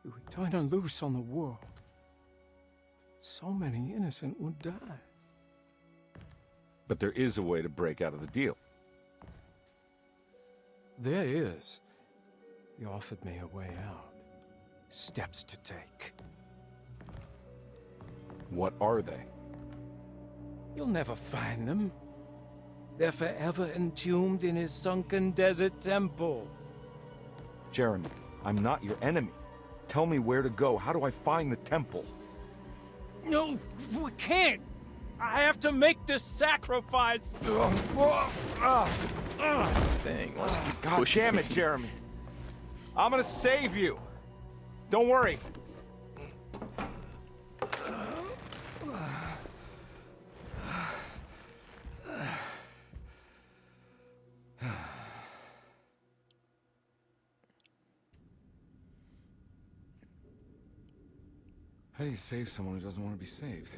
If we turn her loose on the world, so many innocent would die. But there is a way to break out of the deal. There is. He offered me a way out. Steps to take. What are they? You'll never find them. They're forever entombed in his sunken desert temple. Jeremy, I'm not your enemy. Tell me where to go. How do I find the temple? No, we can't. I have to make this sacrifice. Dang, let's keep God pushing. damn it, Jeremy. I'm gonna save you. Don't worry. How do you save someone who doesn't want to be saved?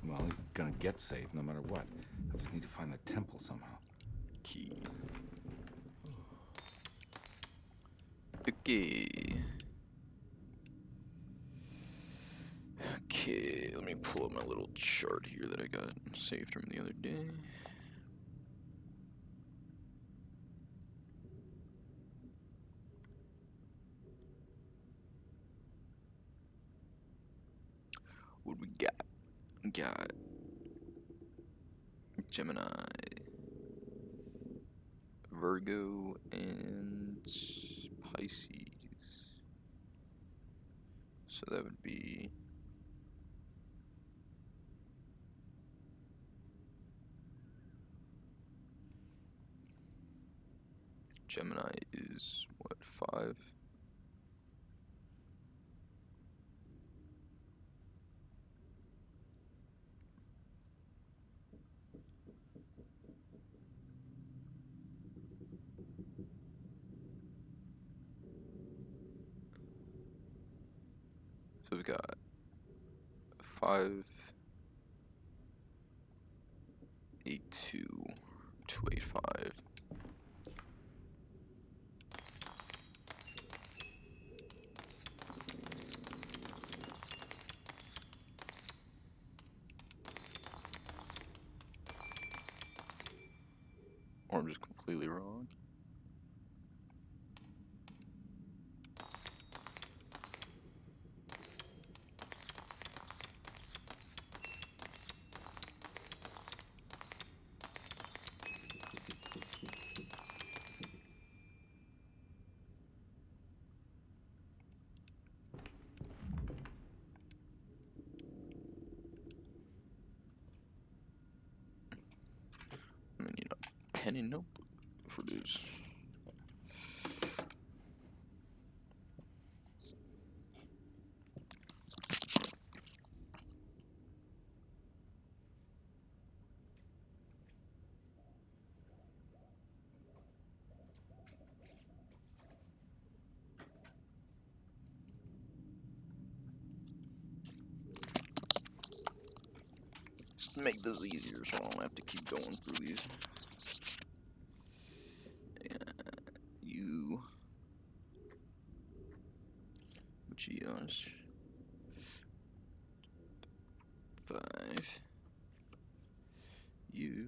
Well, he's gonna get saved no matter what. I just need to find the temple somehow. Key. Okay. Okay, let me pull up my little chart here that I got saved from the other day. What we got? We got Gemini, Virgo, and Pisces. So that would be Gemini is what, 5? So we've got 5, 8, 2, 2, 8, 5. Or I'm just completely wrong. I mean, you know, pen and notebook for this. Just to make this easier so I don't have to keep going through these. You. Geos. 5. You.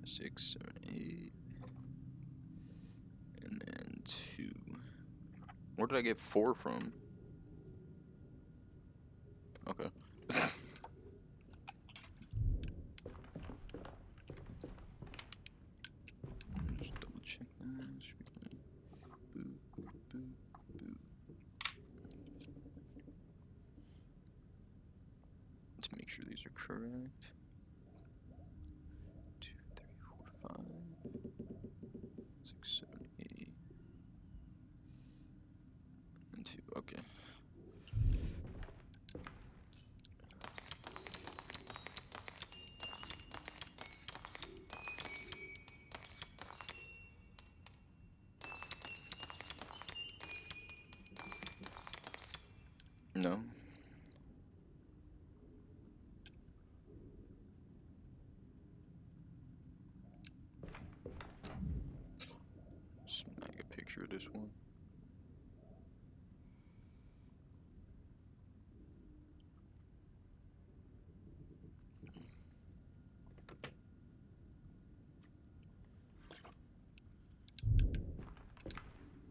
6, 7, 8. And then 2. Where did I get 4 from? Okay. Just double check that. Boop, boop, boop. Let's make sure these are correct. 2, 3, 4, 5, 6, 7, 8, and 2. Okay. No. Snag a picture of this one.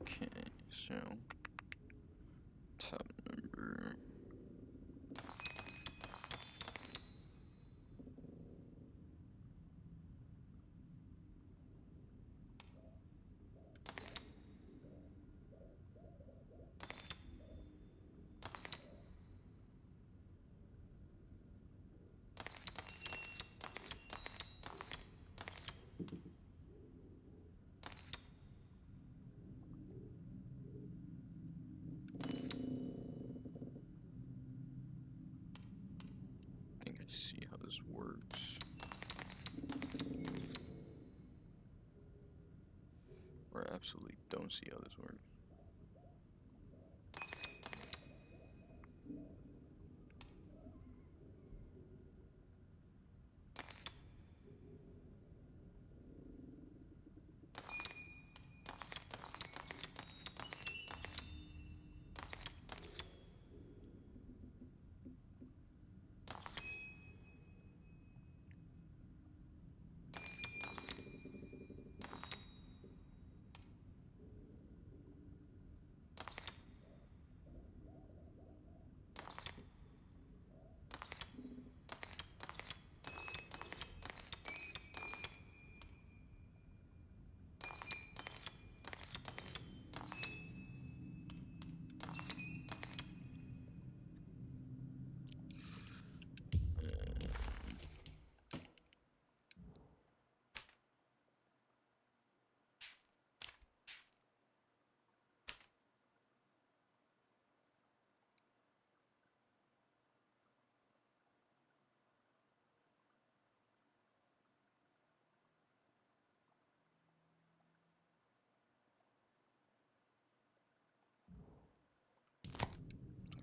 Okay, so top number. I think I see how this works. Or I absolutely don't see how this works.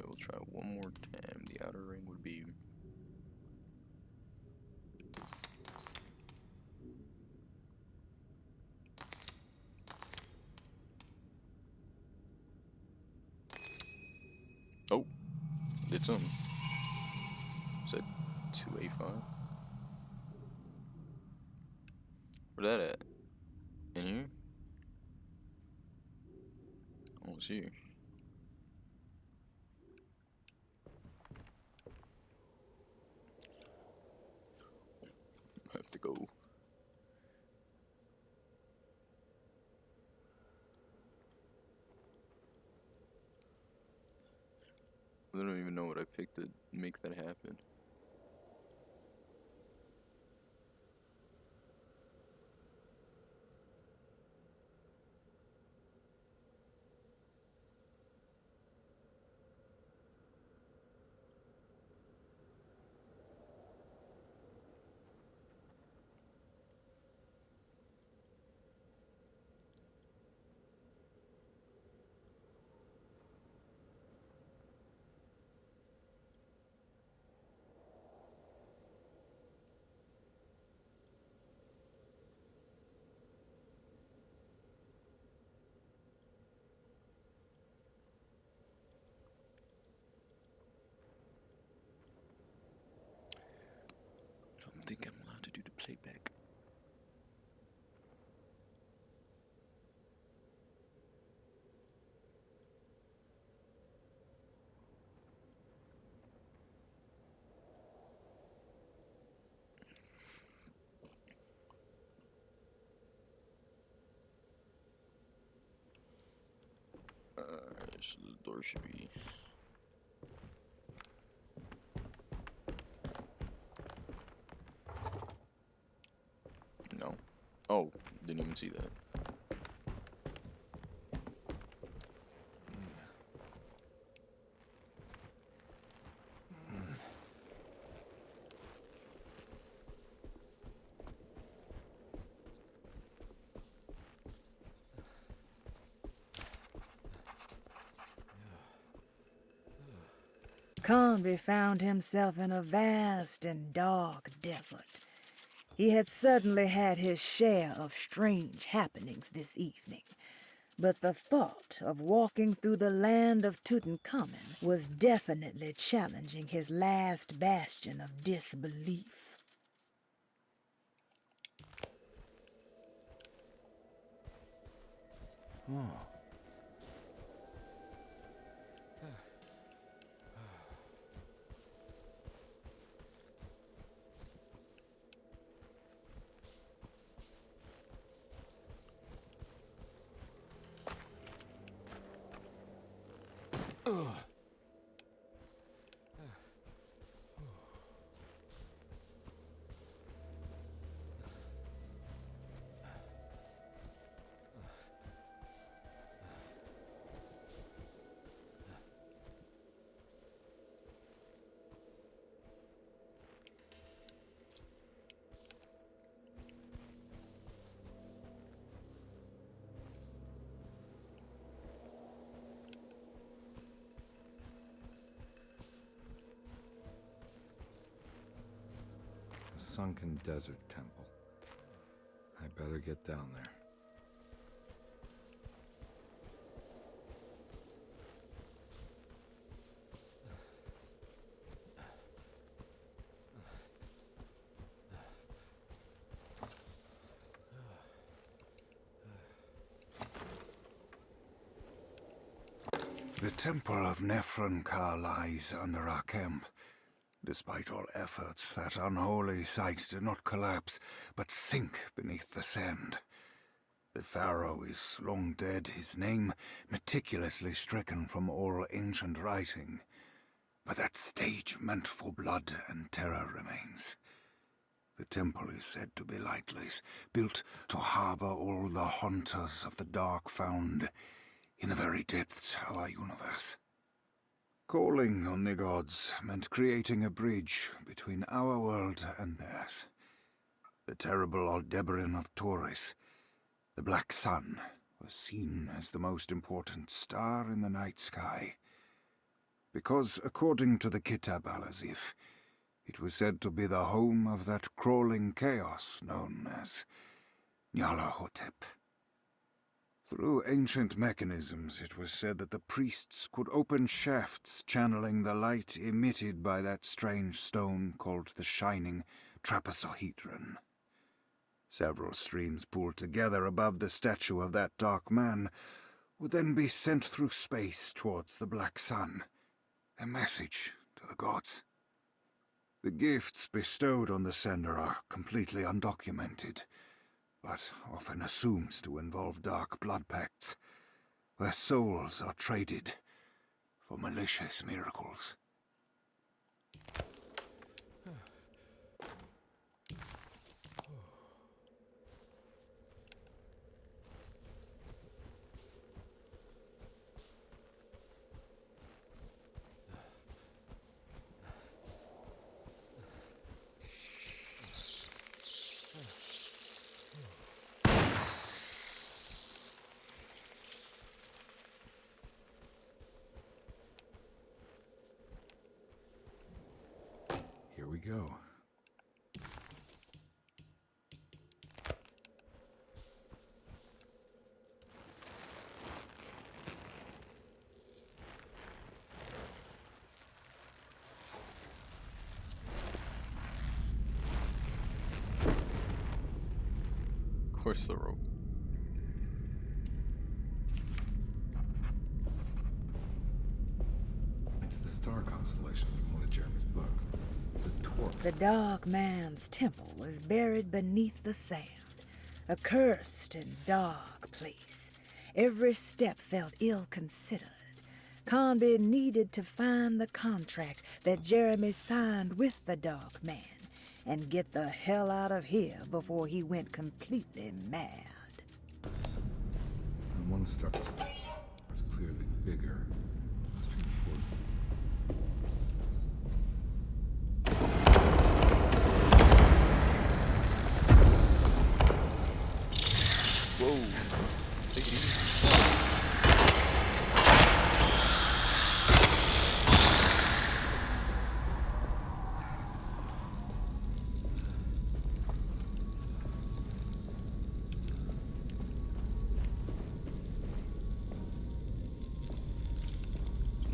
Okay, we'll try one more time. The outer ring would be. Oh, did some. Said 2A5. Where that at? In here? Oh, it's here. I have to go. I don't even know what I picked to make that happen. I don't think I'm allowed to do the playback. So the door should be. No. Oh, didn't even see that. Conby found himself in a vast and dark desert. He had certainly had his share of strange happenings this evening, but the thought of walking through the land of Tutankhamun was definitely challenging his last bastion of disbelief. A sunken desert temple. I better get down there. The Temple of Nephron-Ka lies under our camp. Despite all efforts, that unholy site did not collapse, but sink beneath the sand. The pharaoh is long dead, his name meticulously stricken from all ancient writing. But that stage meant for blood and terror remains. The temple is said to be lightless, built to harbor all the haunters of the dark found in the very depths of our universe. Calling on the gods meant creating a bridge between our world and theirs. The terrible Aldebaran of Taurus, the Black Sun, was seen as the most important star in the night sky. Because, according to the Kitab al-Azif, it was said to be the home of that crawling chaos known as Nyarlathotep. Through ancient mechanisms, it was said that the priests could open shafts channeling the light emitted by that strange stone called the Shining Trapezohedron. Several streams pooled together above the statue of that dark man would then be sent through space towards the Black Sun, a message to the gods. The gifts bestowed on the sender are completely undocumented, but often assumed to involve dark blood pacts, where souls are traded for malicious miracles. Here we go. Of course, the rope. It's the star constellation from one of Jeremy's books. The Torch. The Dark Man's temple was buried beneath the sand, a cursed and dark place. Every step felt ill-considered. Conby needed to find the contract that Jeremy signed with the Dark Man and get the hell out of here before he went completely mad. And one star was clearly bigger. Must be important. Whoa. Take it easy.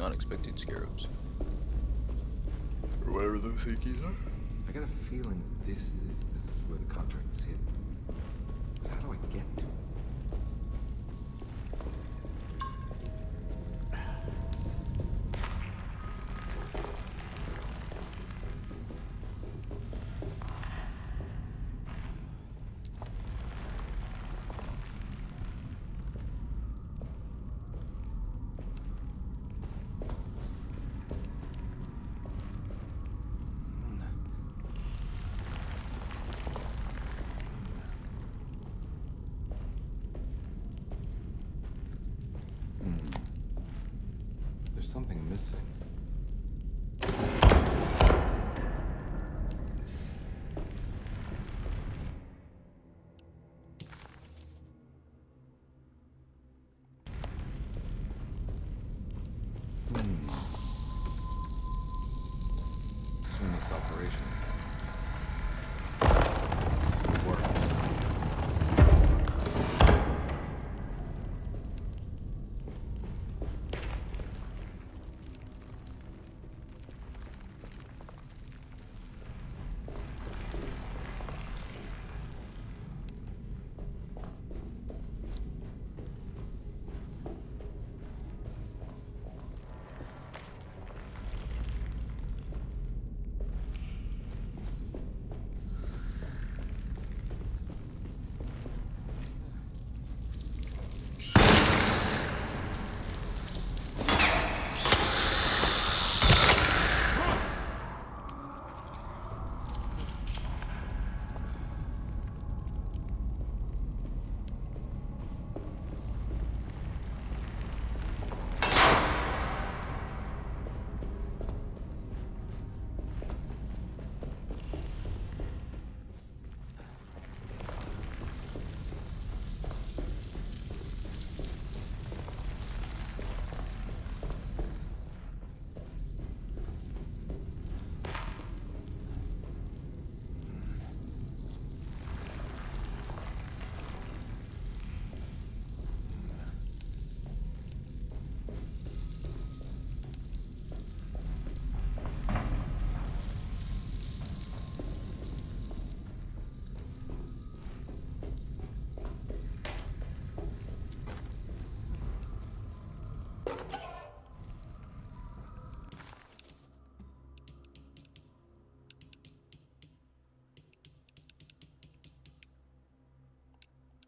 Unexpected scarabs. Or whatever those things are. I got a feeling this is it. This is where the contract is hidden. But how do I get to it? There's something missing. Seamless operation. Good work.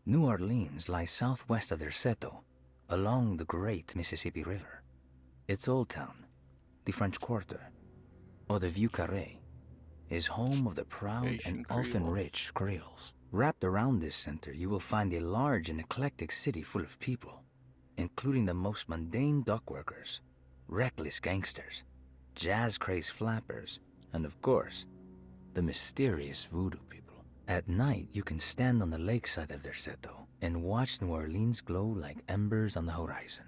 New Orleans lies southwest of Derceto, along the great Mississippi River. It's Old Town, the French Quarter, or the Vieux Carré, is home of the proud Asian and often Creole. rich Creoles. Wrapped around this center, you will find a large and eclectic city full of people, including the most mundane dock workers, reckless gangsters, jazz-crazed flappers, and of course, the mysterious voodoo people. At night, you can stand on the lakeside of their seto and watch New Orleans glow like embers on the horizon.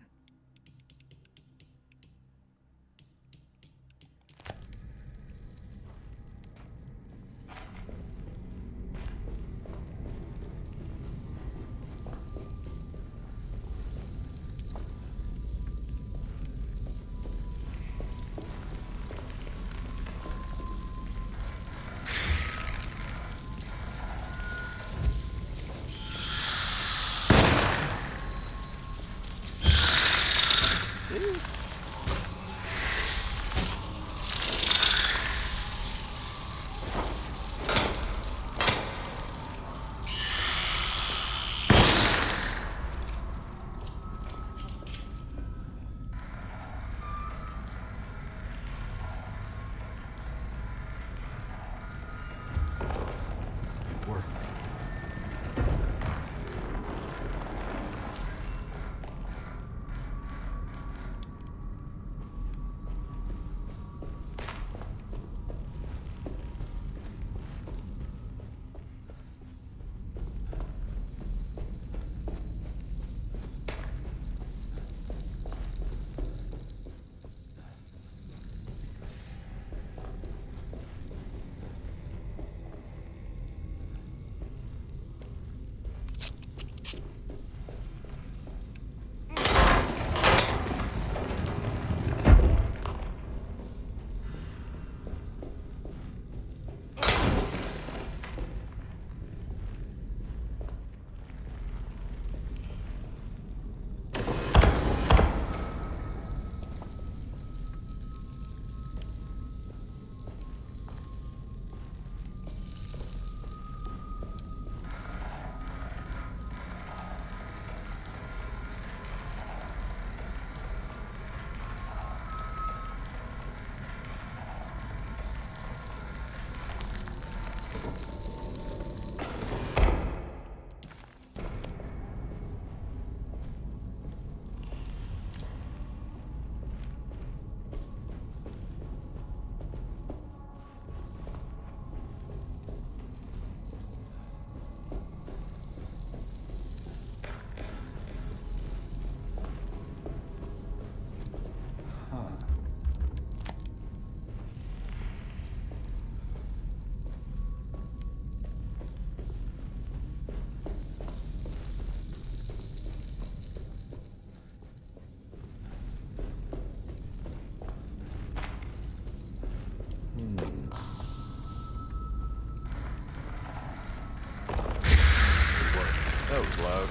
That was loud.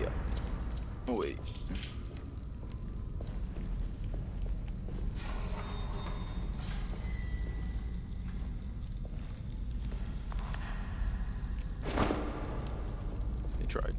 Yeah. Oh, wait. They tried.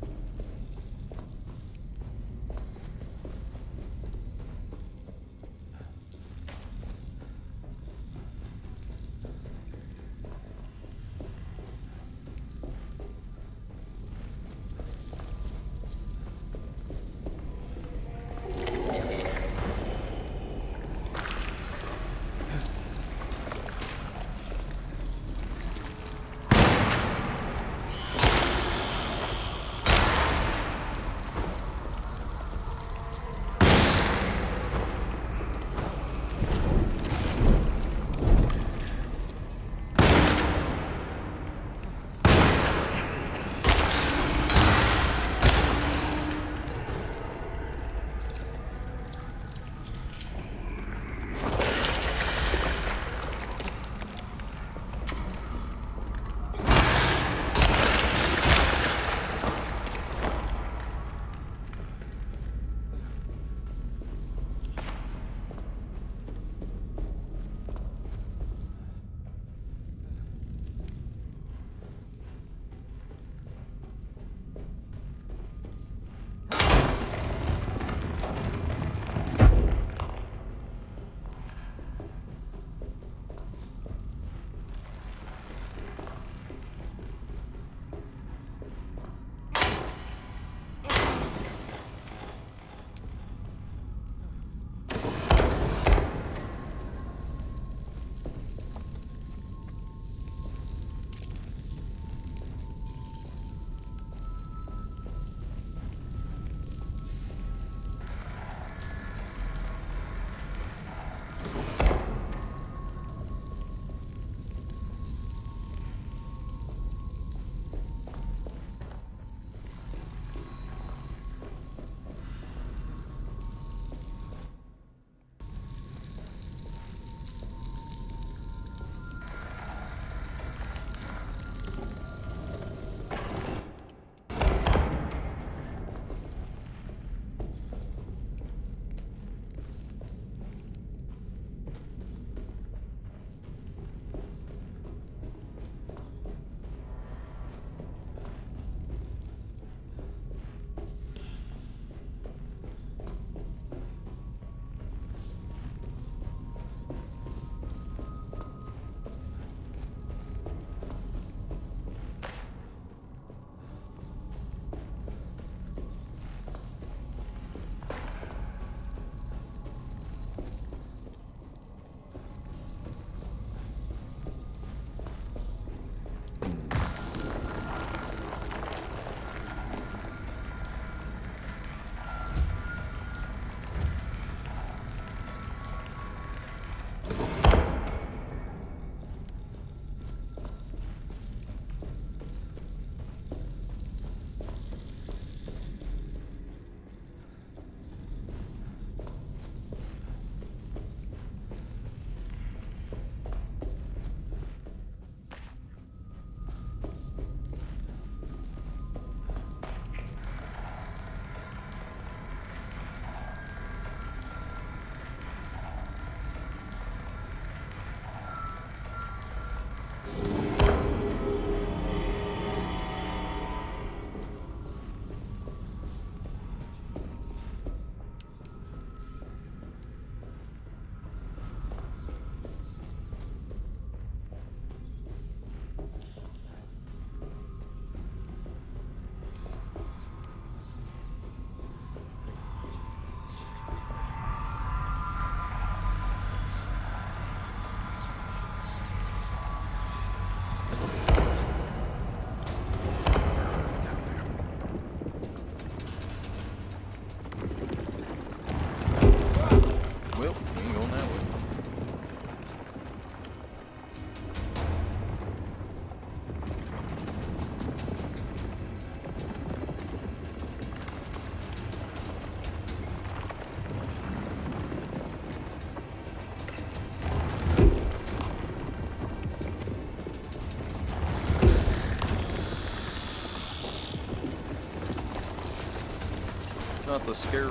Not the scares. I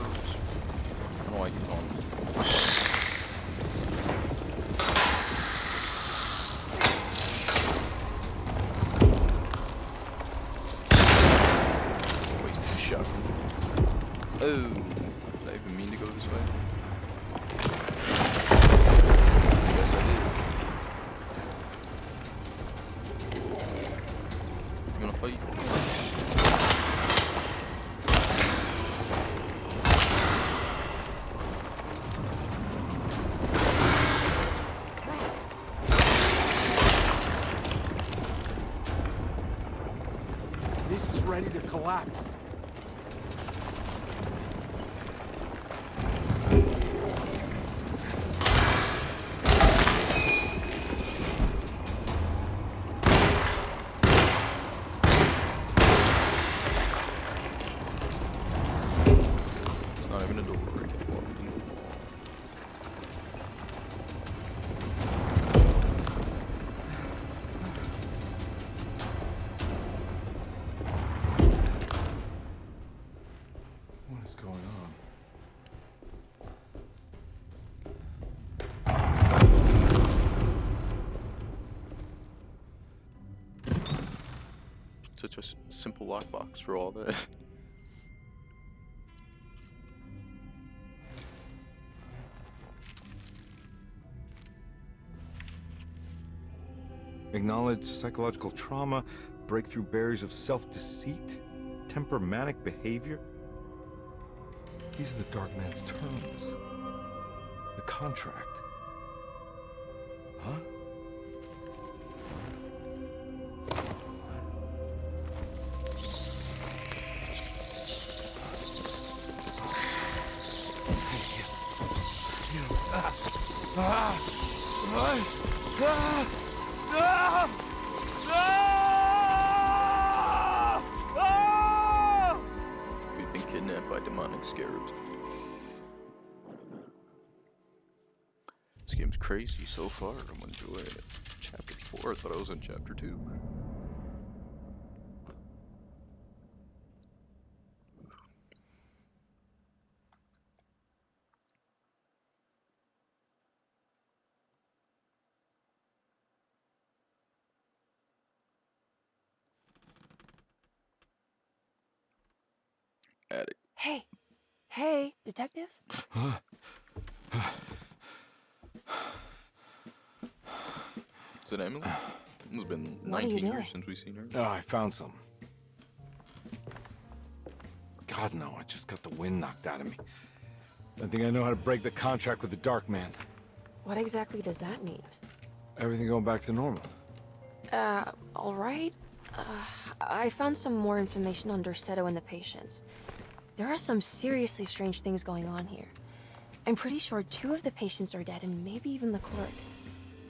don't know why I keep calling them. Wasted a shot. Oh, did I even mean to go this way? Yes, I did. You gonna fight? This is ready to collapse. It's not even a door. I can't walk in. What is going on? Such a simple lockbox for all that. Acknowledge psychological trauma, breakthrough barriers of self-deceit, temper manic behavior. These are the Dark Man's terms. The contract. Huh? We've been kidnapped by demonic scarabs. This game's crazy so far. I'm enjoying it. Chapter 4. I thought I was in chapter 2. Attic. Hey. Hey, detective? Is it Emily? It's been What are you 19 doing? years since we've seen her. Oh, I found some. God, no, I just got the wind knocked out of me. I think I know how to break the contract with the Dark Man. What exactly does that mean? Everything going back to normal. All right. I found some more information on Dorsetto and the patients. There are some seriously strange things going on here. I'm pretty sure 2 of the patients are dead and maybe even the clerk.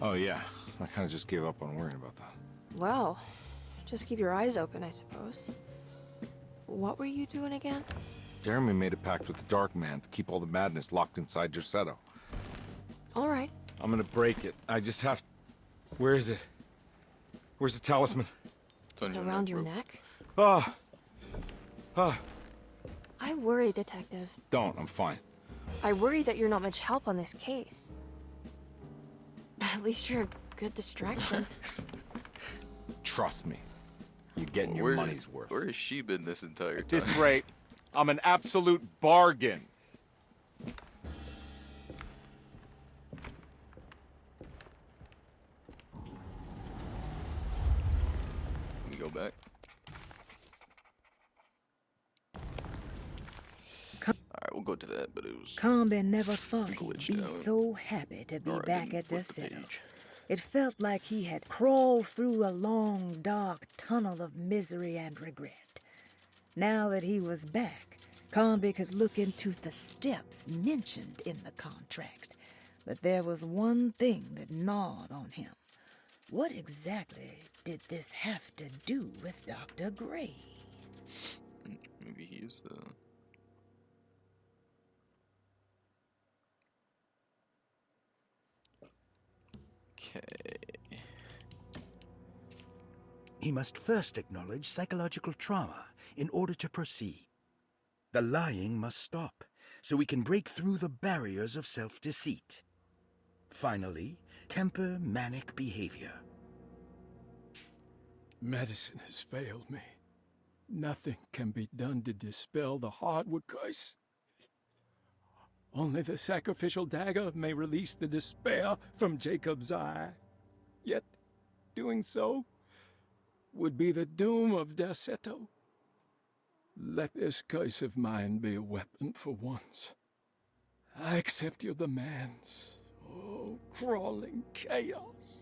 Oh, yeah. I kind of just gave up on worrying about that. Well, just keep your eyes open, I suppose. What were you doing again? Jeremy made a pact with the Dark Man to keep all the madness locked inside Dorsetto. All right. I'm gonna break it. I just have... Where is it? Where's the talisman? It's around your neck? Ah! Ah! I worry, detective. Don't. I'm fine. I worry that you're not much help on this case. At least you're a good distraction. Trust me. You're getting your Where- money's worth. Where has she been this entire time? At this rate, I'm an absolute bargain. Let me go back. Alright, we'll go to that, but it was... Combe never thought Glitched he'd be out. so happy to be or I back didn't at flip the Dorsetto. page. It felt like he had crawled through a long, dark tunnel of misery and regret. Now that he was back, Combe could look into the steps mentioned in the contract. But there was one thing that gnawed on him. What exactly did this have to do with Dr. Gray? Maybe he's the... Okay. He must first acknowledge psychological trauma in order to proceed. The lying must stop, so we can break through the barriers of self-deceit. Finally, temper manic behavior. Medicine has failed me. Nothing can be done to dispel the hardwood curse. Only the sacrificial dagger may release the despair from Jacob's eye. Yet, doing so would be the doom of Derceto. Let this curse of mine be a weapon for once. I accept your demands. Oh, crawling chaos.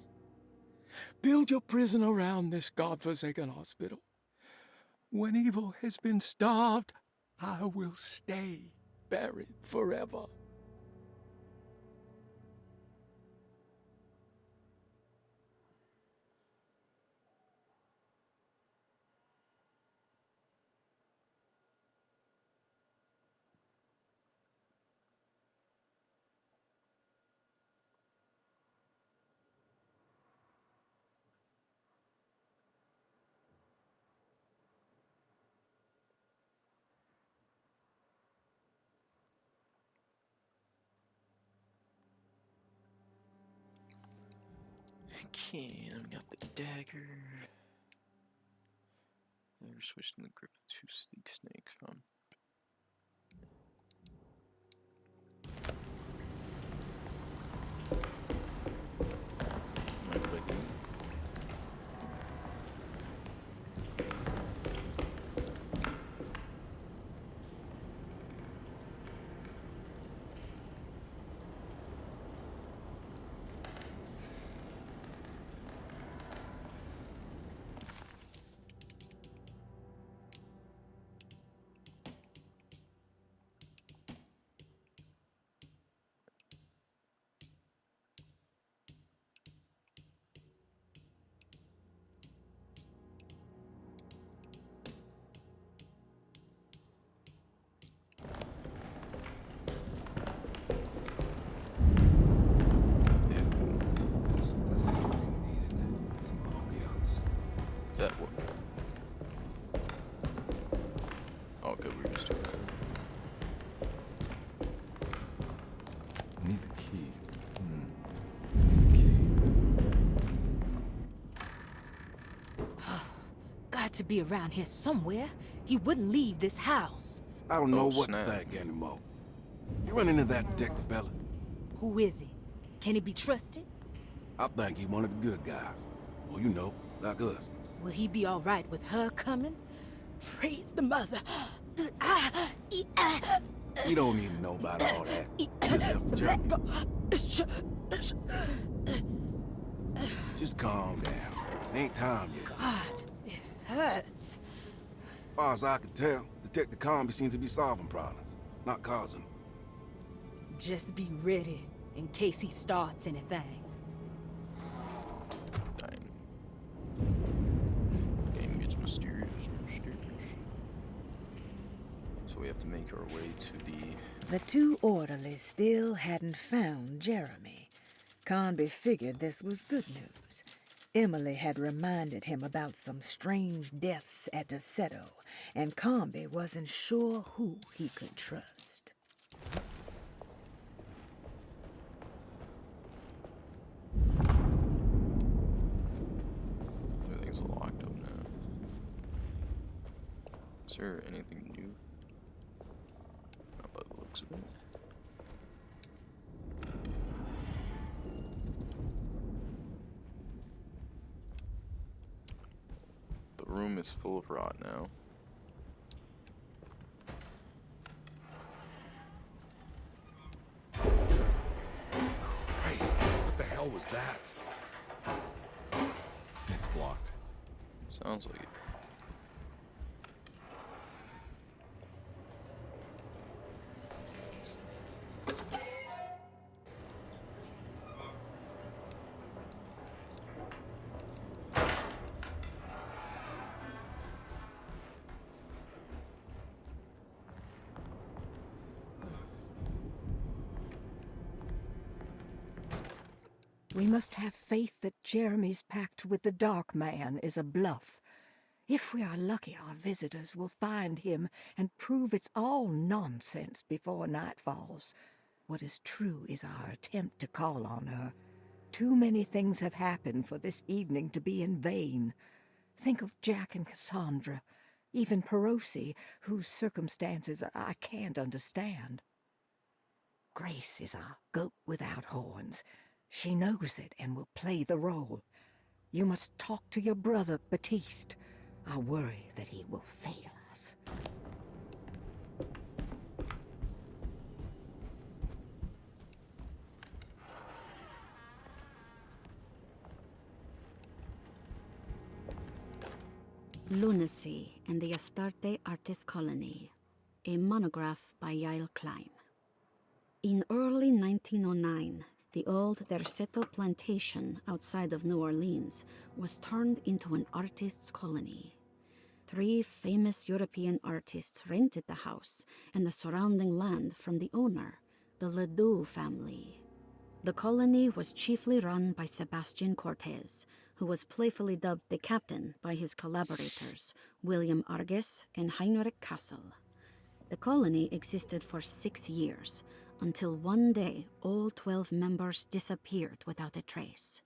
Build your prison around this godforsaken hospital. When evil has been starved, I will stay buried forever. Okay, then we got the dagger. Never switched in the grip of 2 sleek snakes from. Is that what? Oh, good, we're used to it. I need the key. I need the key. Got to be around here somewhere. He wouldn't leave this house. I don't know Oh, what snap. to think anymore. You run into that detective fella? Who is he? Can he be trusted? I think he one of the good guys. Well, you know, like us. Will he be all right with her coming? Praise the mother. You don't need to know about all that. Just help Jeremy. Just calm down. It ain't time yet. God, it hurts. As far as I can tell, Detective Comby seems to be solving problems, not causing them. Just be ready in case he starts anything. Dang. Game gets mysterious. So we have to make our way to the... The 2 orderlies still hadn't found Jeremy. Conby figured this was good news. Emily had reminded him about some strange deaths at Derceto, and Conby wasn't sure who he could trust. Everything's locked up now. Is there anything new? Not by the looks of it. The room is full of rot now. Christ, what the hell was that? It's blocked. Sounds like it. We must have faith that Jeremy's pact with the Dark Man is a bluff. If we are lucky, our visitors will find him and prove it's all nonsense before night falls. What is true is our attempt to call on her. Too many things have happened for this evening to be in vain. Think of Jack and Cassandra, even Perosi, whose circumstances I can't understand. Grace is a goat without horns. She knows it and will play the role. You must talk to your brother, Batiste. I worry that he will fail us. Lunacy and the Astarte Artist Colony, a monograph by Yael Klein. In early 1909, the old Derceto plantation outside of New Orleans was turned into an artists' colony. 3 famous European artists rented the house and the surrounding land from the owner, the Ledoux family. The colony was chiefly run by Sebastian Cortez, who was playfully dubbed the captain by his collaborators, William Arges and Heinrich Kassel. The colony existed for 6 years, until one day all 12 members disappeared without a trace.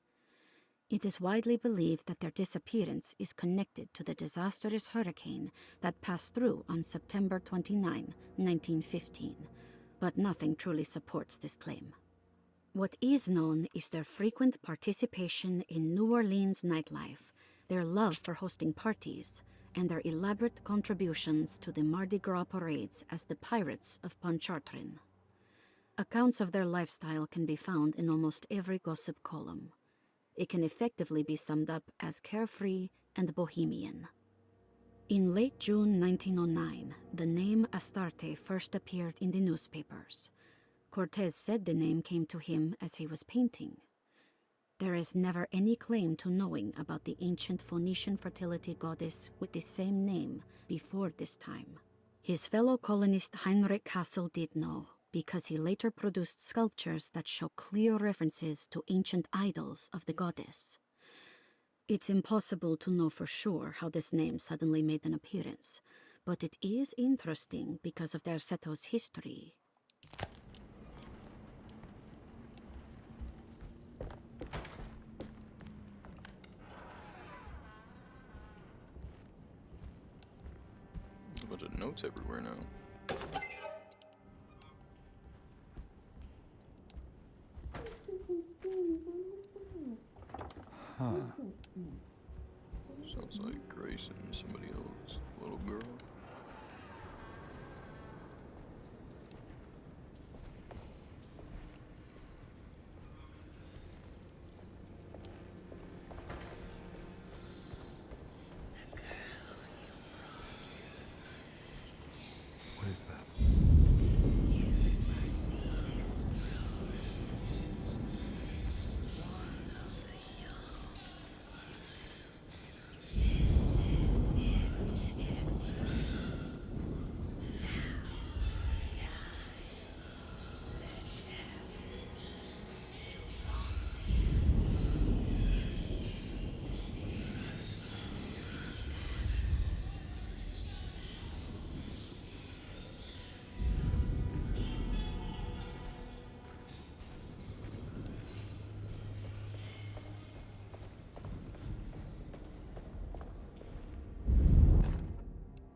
It is widely believed that their disappearance is connected to the disastrous hurricane that passed through on September 29, 1915, but nothing truly supports this claim. What is known is their frequent participation in New Orleans nightlife, their love for hosting parties, and their elaborate contributions to the Mardi Gras parades as the Pirates of Pontchartrain. Accounts of their lifestyle can be found in almost every gossip column. It can effectively be summed up as carefree and bohemian. In late June 1909, the name Astarte first appeared in the newspapers. Cortez said the name came to him as he was painting. There is never any claim to knowing about the ancient Phoenician fertility goddess with the same name before this time. His fellow colonist Heinrich Kassel did know, because he later produced sculptures that show clear references to ancient idols of the goddess. It's impossible to know for sure how this name suddenly made an appearance, but it is interesting because of Derceto's history. A bunch of notes everywhere now. Huh. Sounds like Grace and somebody else, little girl. What is that?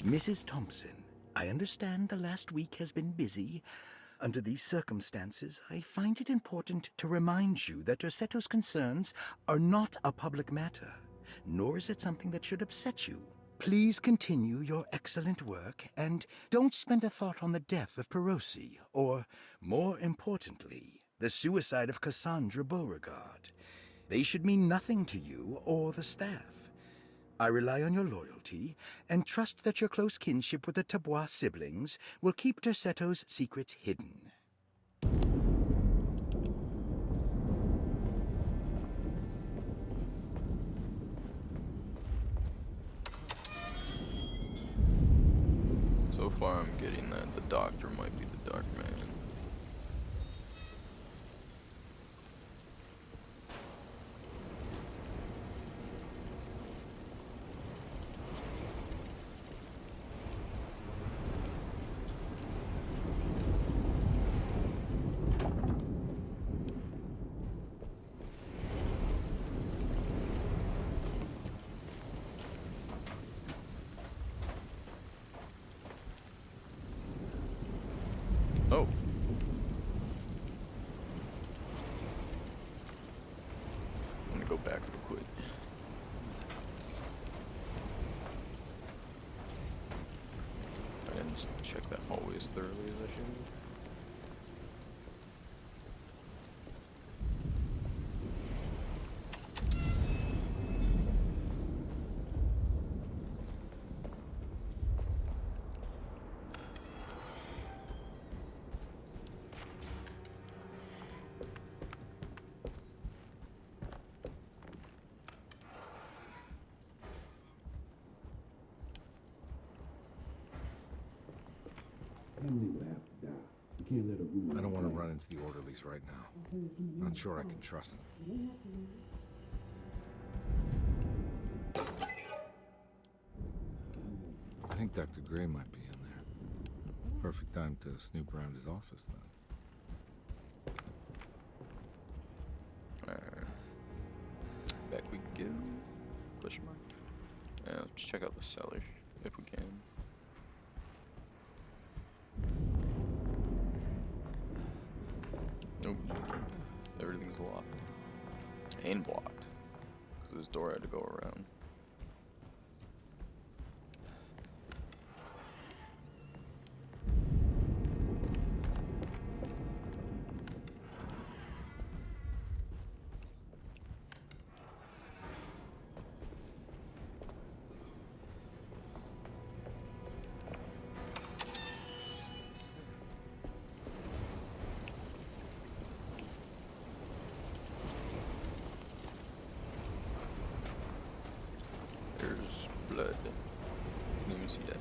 Mrs. Thompson, I understand the last week has been busy. Under these circumstances, I find it important to remind you that Derceto's concerns are not a public matter, nor is it something that should upset you. Please continue your excellent work, and don't spend a thought on the death of Perosi, or, more importantly, the suicide of Cassandra Beauregard. They should mean nothing to you or the staff. I rely on your loyalty, and trust that your close kinship with the Tabbois siblings will keep Derceto's secrets hidden. So far I'm getting that the doctor might be the Dark Man. Oh. I'm gonna go back real quick. I didn't check that hallway as thoroughly as I should. I don't want to run into the orderlies right now. Not sure I can trust them. I think Dr. Gray might be in there. Perfect time to snoop around his office, then. Back we go. Question mark. Let's check out the cellar if we can. Nope. Everything's locked. And blocked. Because this door had to go around. There's blood. Let me see that.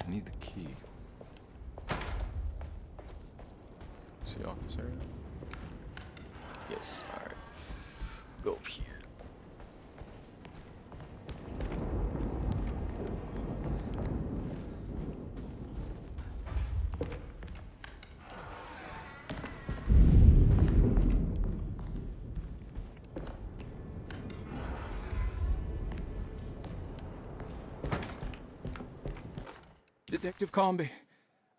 I need the key. See office area? Yes, alright. Go up here. Detective Comby,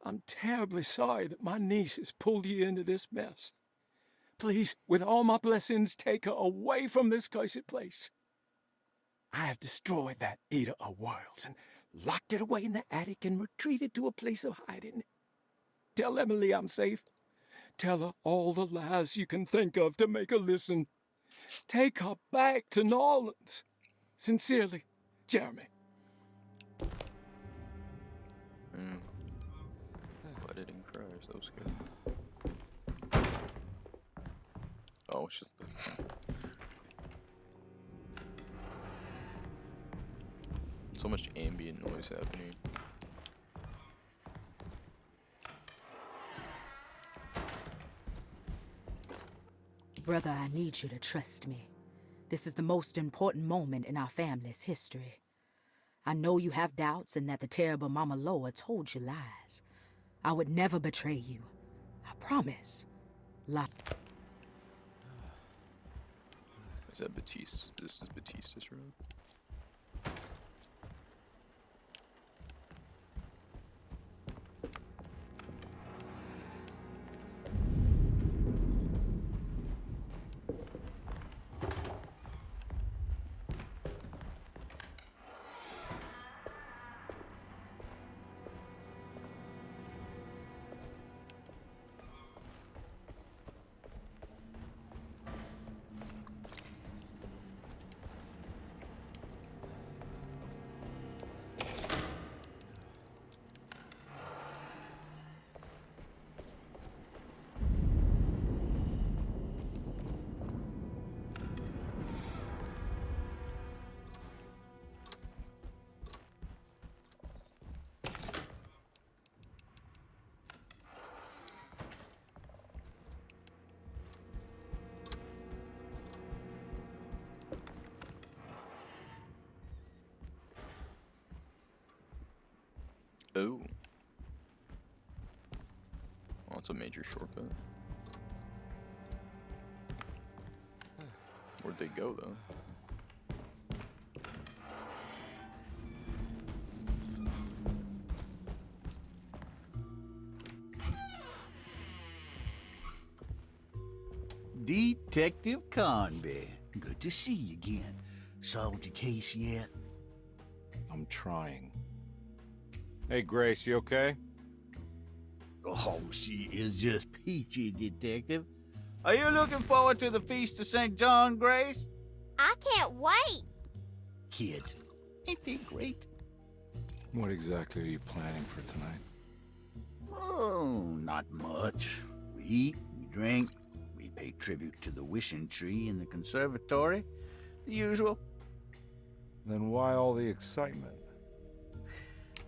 I'm terribly sorry that my niece has pulled you into this mess. Please, with all my blessings, take her away from this cursed place. I have destroyed that Eater of Worlds and locked it away in the attic and retreated to a place of hiding. Tell Emily I'm safe. Tell her all the lies you can think of to make her listen. Take her back to New Orleans. Sincerely, Jeremy. Glad I didn't crash, that was good. Oh, it's just the... So much ambient noise happening. Brother, I need you to trust me. This is the most important moment in our family's history. I know you have doubts and that the terrible Mama Loa told you lies. I would never betray you. I promise. Is that Batiste? This is Batista's room? Oh, it's a major shortcut. Where'd they go, though? Detective Conby. Good to see you again. Solved your case yet? I'm trying. Hey, Grace, you okay? Oh, she is just peachy, Detective. Are you looking forward to the Feast of St. John, Grace? I can't wait. Kids, ain't they great? What exactly are you planning for tonight? Oh, not much. We eat, we drink, we pay tribute to the wishing tree in the conservatory. The usual. Then why all the excitement?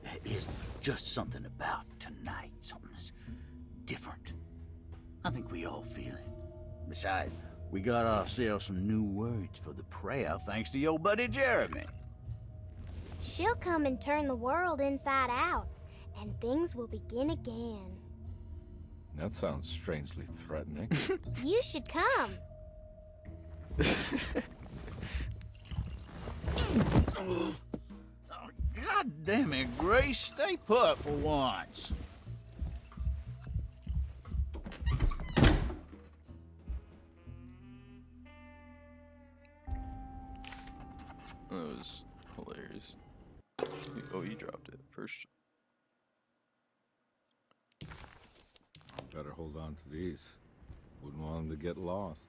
There is just something about tonight. Something's different. I think we all feel it. Besides, we got ourselves some new words for the prayer thanks to your buddy Jeremy. She'll come and turn the world inside out, and things will begin again. That sounds strangely threatening. You should come. God damn it, Grace. Stay put for once. That was hilarious. Oh, he dropped it first. Better hold on to these. Wouldn't want them to get lost.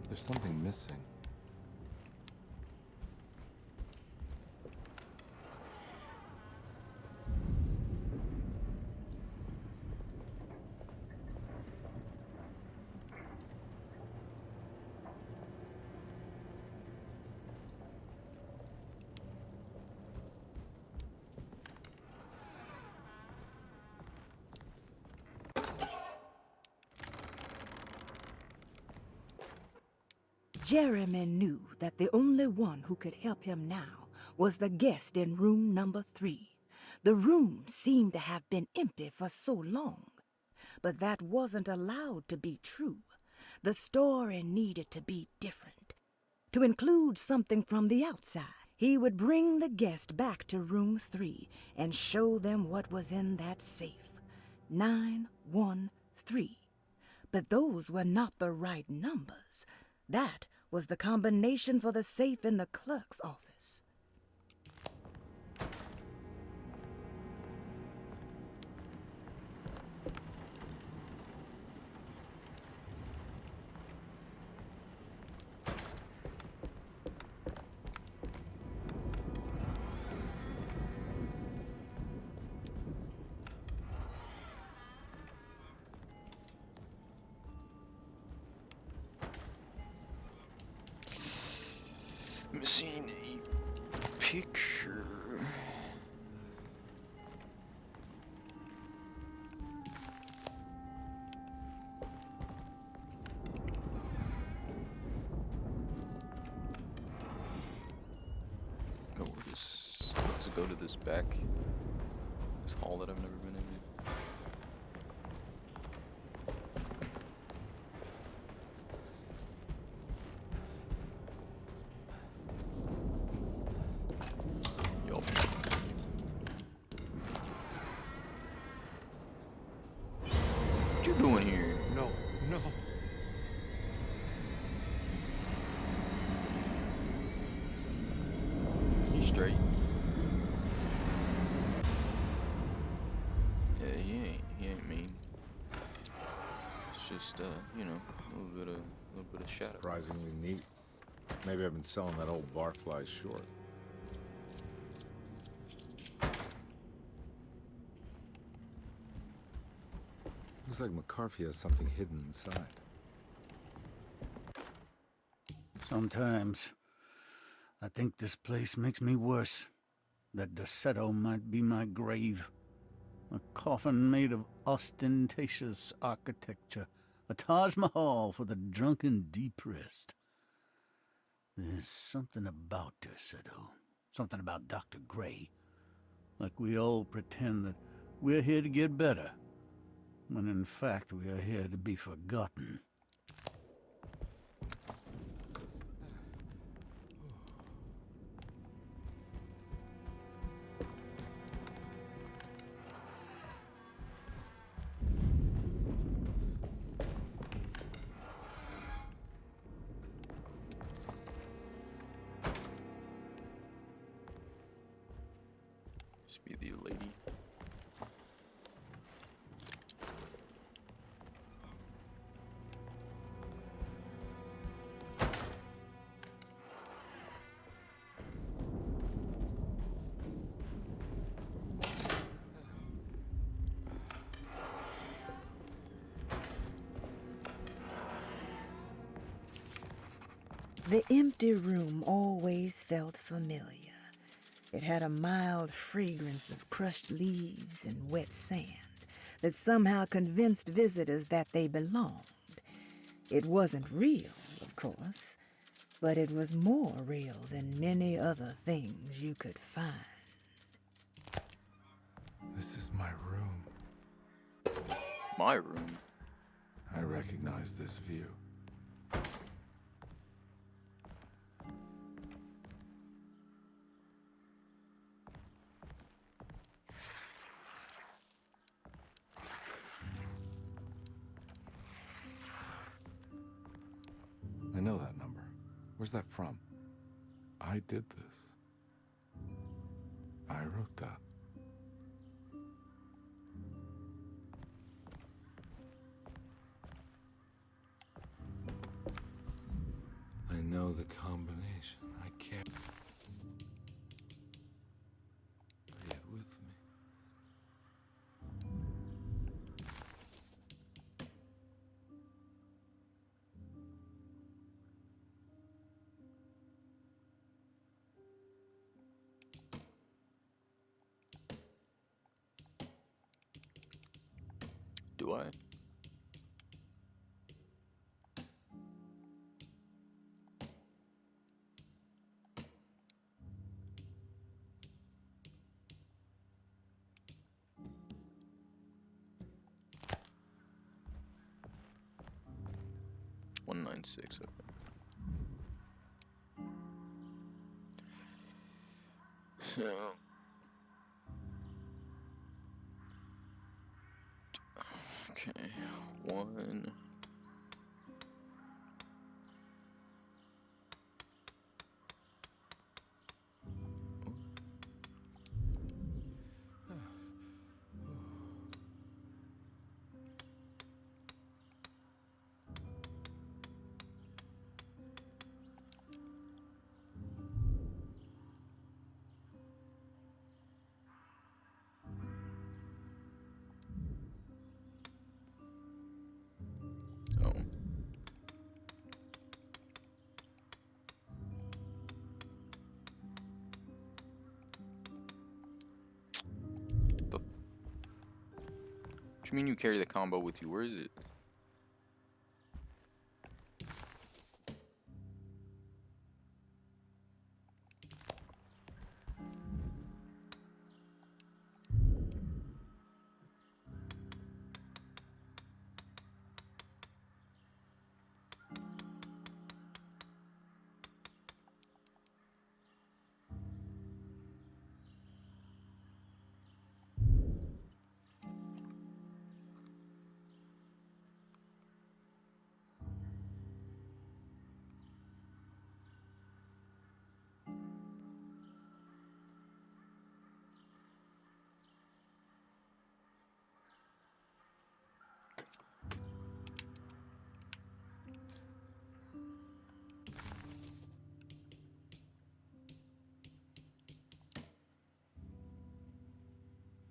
There's something missing. Jeremy knew that the only one who could help him now was the guest in room number 3. The room seemed to have been empty for so long. But that wasn't allowed to be true. The story needed to be different. To include something from the outside, he would bring the guest back to room 3 and show them what was in that safe. 913. But those were not the right numbers. That was the combination for the safe in the clerk's office. Missing a picture. Oh, does it go to this this hall that I've never been into? What you doing here? No. You straight? Yeah, he ain't mean. It's just you know, a little bit of shadow. Surprisingly neat. Maybe I've been selling that old barfly short. Looks like McCarthy has something hidden inside. Sometimes I think this place makes me worse. That Derceto might be my grave. A coffin made of ostentatious architecture. A Taj Mahal for the drunken depressed. There's something about Derceto. Something about Dr. Gray. Like we all pretend that we're here to get better, when in fact we are here to be forgotten. Just be the lady. The empty room always felt familiar. It had a mild fragrance of crushed leaves and wet sand that somehow convinced visitors that they belonged. It wasn't real, of course, but it was more real than many other things you could find. This is my room. My room? I recognize this view. I know that number. Where's that from? I did this. I wrote that. I know the combination. I can't carry it with me. Do I? $196. Okay. So. Okay, one. Oh. What you mean you carry the combo with you? Where is it?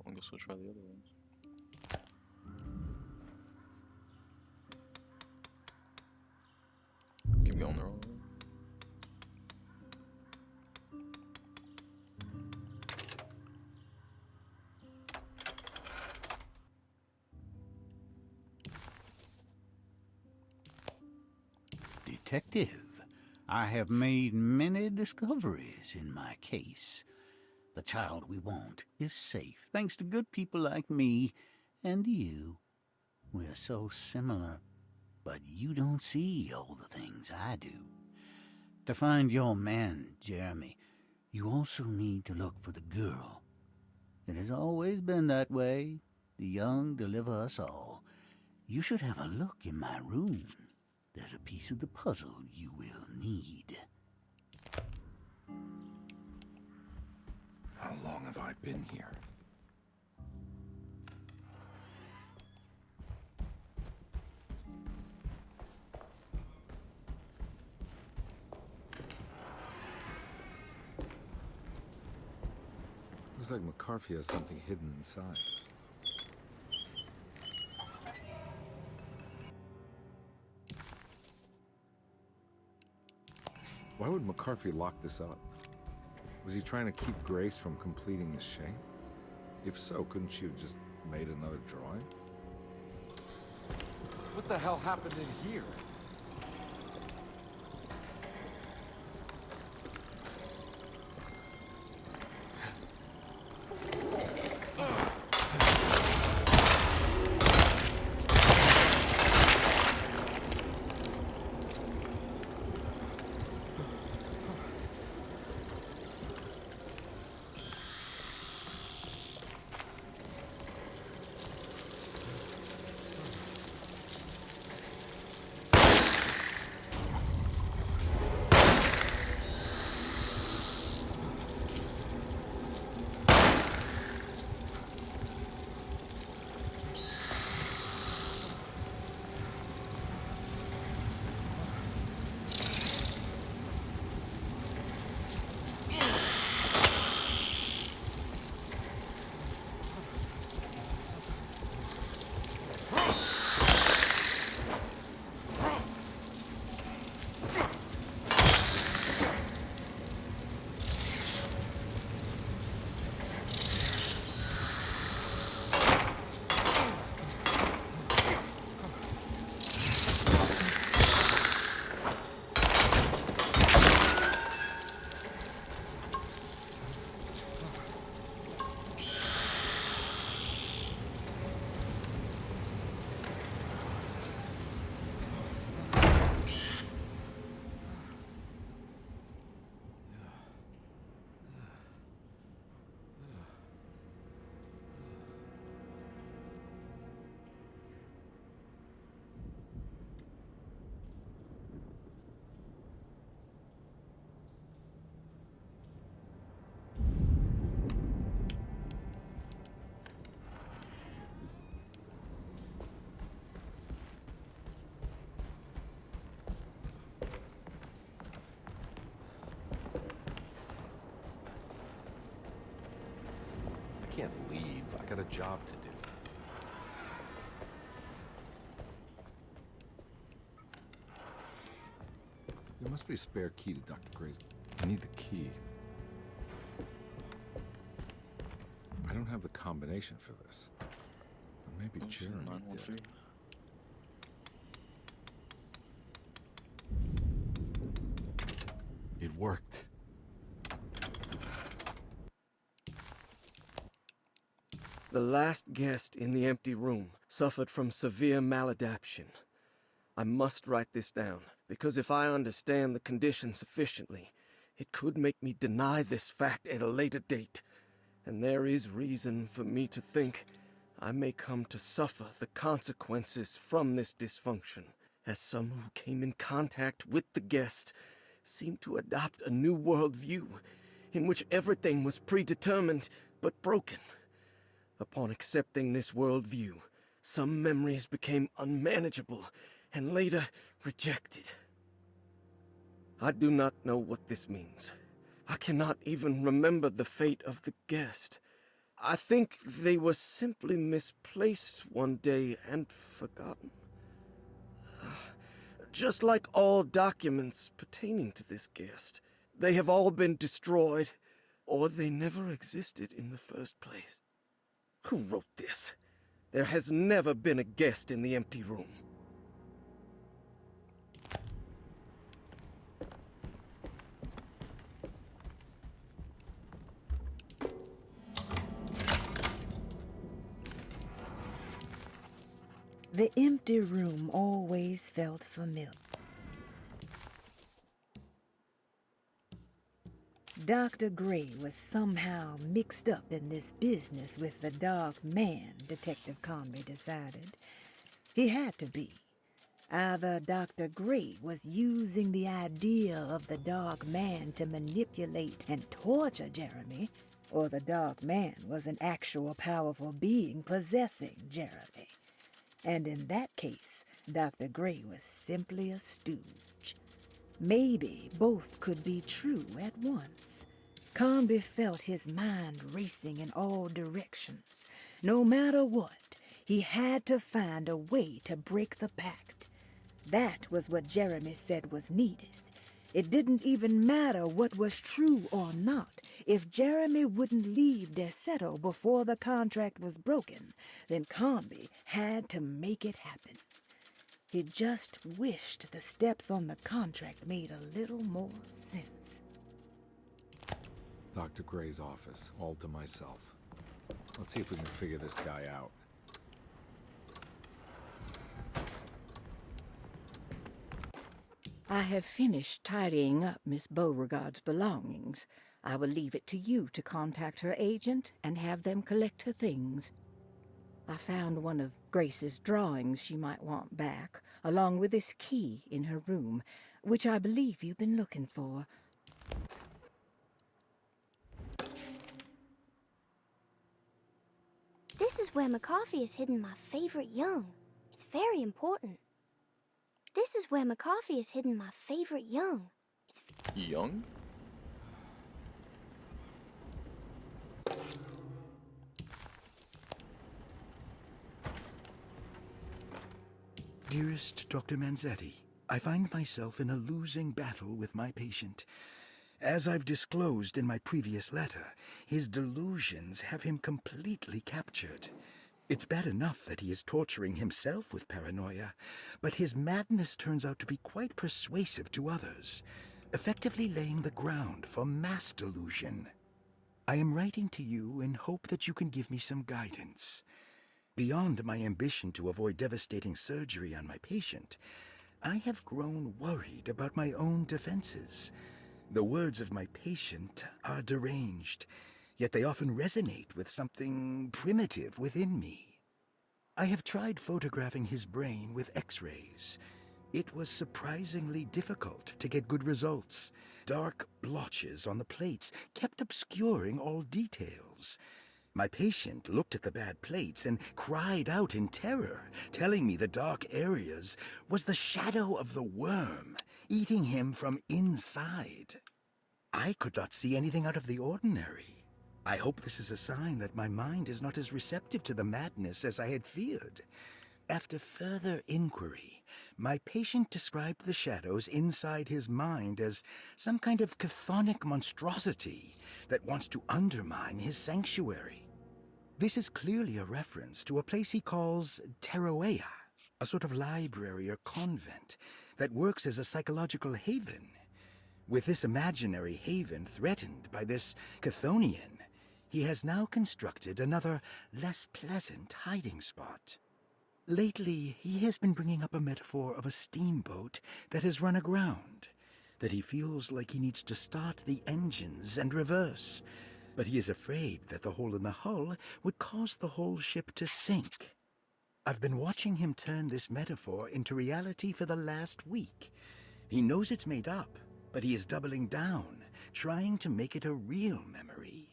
I guess we'll try the other ones. Keep going the wrong way. Detective, I have made many discoveries in my case. The child we want is safe, thanks to good people like me and you. We're so similar, but you don't see all the things I do. To find your man, Jeremy, you also need to look for the girl. It has always been that way. The young deliver us all. You should have a look in my room. There's a piece of the puzzle you will need. How long have I been here? Looks like McCarthy has something hidden inside. Why would McCarthy lock this up? Was he trying to keep Grace from completing the shape? If so, couldn't she have just made another drawing? What the hell happened in here? I can't leave. I got a job to do. There must be a spare key to Dr. Gray's. I need the key. I don't have the combination for this. But maybe Jeremy did. It worked. The last guest in the empty room suffered from severe maladaptation. I must write this down, because if I understand the condition sufficiently, it could make me deny this fact at a later date. And there is reason for me to think I may come to suffer the consequences from this dysfunction, as some who came in contact with the guest seemed to adopt a new worldview in which everything was predetermined but broken. Upon accepting this worldview, some memories became unmanageable and later rejected. I do not know what this means. I cannot even remember the fate of the guest. I think they were simply misplaced one day and forgotten. Just like all documents pertaining to this guest, they have all been destroyed, or they never existed in the first place. Who wrote this? There has never been a guest in the empty room. The empty room always felt familiar. Dr. Gray was somehow mixed up in this business with the Dark Man, Detective Conby decided. He had to be. Either Dr. Gray was using the idea of the Dark Man to manipulate and torture Jeremy, or the Dark Man was an actual powerful being possessing Jeremy. And in that case, Dr. Gray was simply a stooge. Maybe both could be true at once. Conby felt his mind racing in all directions. No matter what, he had to find a way to break the pact. That was what Jeremy said was needed. It didn't even matter what was true or not. If Jeremy wouldn't leave Derceto before the contract was broken, then Conby had to make it happen. He just wished the steps on the contract made a little more sense. Dr. Gray's office, all to myself. Let's see if we can figure this guy out. I have finished tidying up Miss Beauregard's belongings. I will leave it to you to contact her agent and have them collect her things. I found one of Grace's drawings she might want back, along with this key in her room, which I believe you've been looking for. This is where McCarthy has hidden my favorite young. It's very important. This is where McCarthy has hidden my favorite young. Young? Dearest Dr. Manzetti, I find myself in a losing battle with my patient. As I've disclosed in my previous letter, his delusions have him completely captured. It's bad enough that he is torturing himself with paranoia, but his madness turns out to be quite persuasive to others, effectively laying the ground for mass delusion. I am writing to you in hope that you can give me some guidance. Beyond my ambition to avoid devastating surgery on my patient, I have grown worried about my own defenses. The words of my patient are deranged, yet they often resonate with something primitive within me. I have tried photographing his brain with X-rays. It was surprisingly difficult to get good results. Dark blotches on the plates kept obscuring all details. My patient looked at the bad plates and cried out in terror, telling me the dark areas was the shadow of the worm, eating him from inside. I could not see anything out of the ordinary. I hope this is a sign that my mind is not as receptive to the madness as I had feared. After further inquiry, my patient described the shadows inside his mind as some kind of chthonic monstrosity that wants to undermine his sanctuary. This is clearly a reference to a place he calls Teroea, a sort of library or convent that works as a psychological haven. With this imaginary haven threatened by this Chthonian, he has now constructed another, less pleasant hiding spot. Lately, he has been bringing up a metaphor of a steamboat that has run aground, that he feels like he needs to start the engines and reverse, but he is afraid that the hole in the hull would cause the whole ship to sink. I've been watching him turn this metaphor into reality for the last week. He knows it's made up, but he is doubling down, trying to make it a real memory.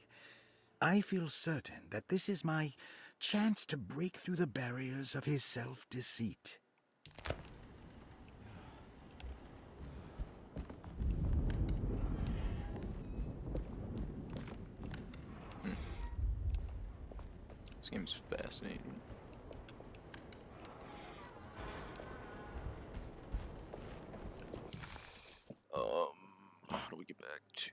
I feel certain that this is my chance to break through the barriers of his self-deceit. This game's fascinating. How do we get back to...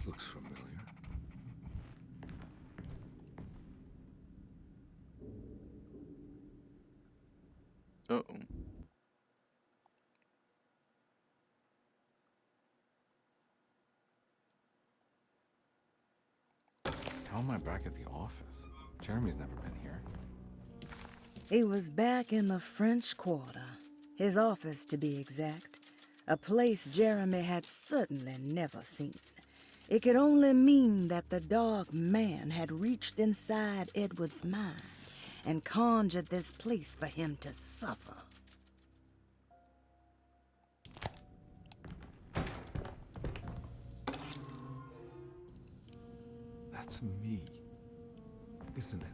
looks familiar. Uh-oh. How am I back at the office? Jeremy's never been here. He was back in the French Quarter, his office to be exact, a place Jeremy had certainly never seen. It could only mean that the Dark Man had reached inside Edward's mind and conjured this place for him to suffer. That's me, isn't it?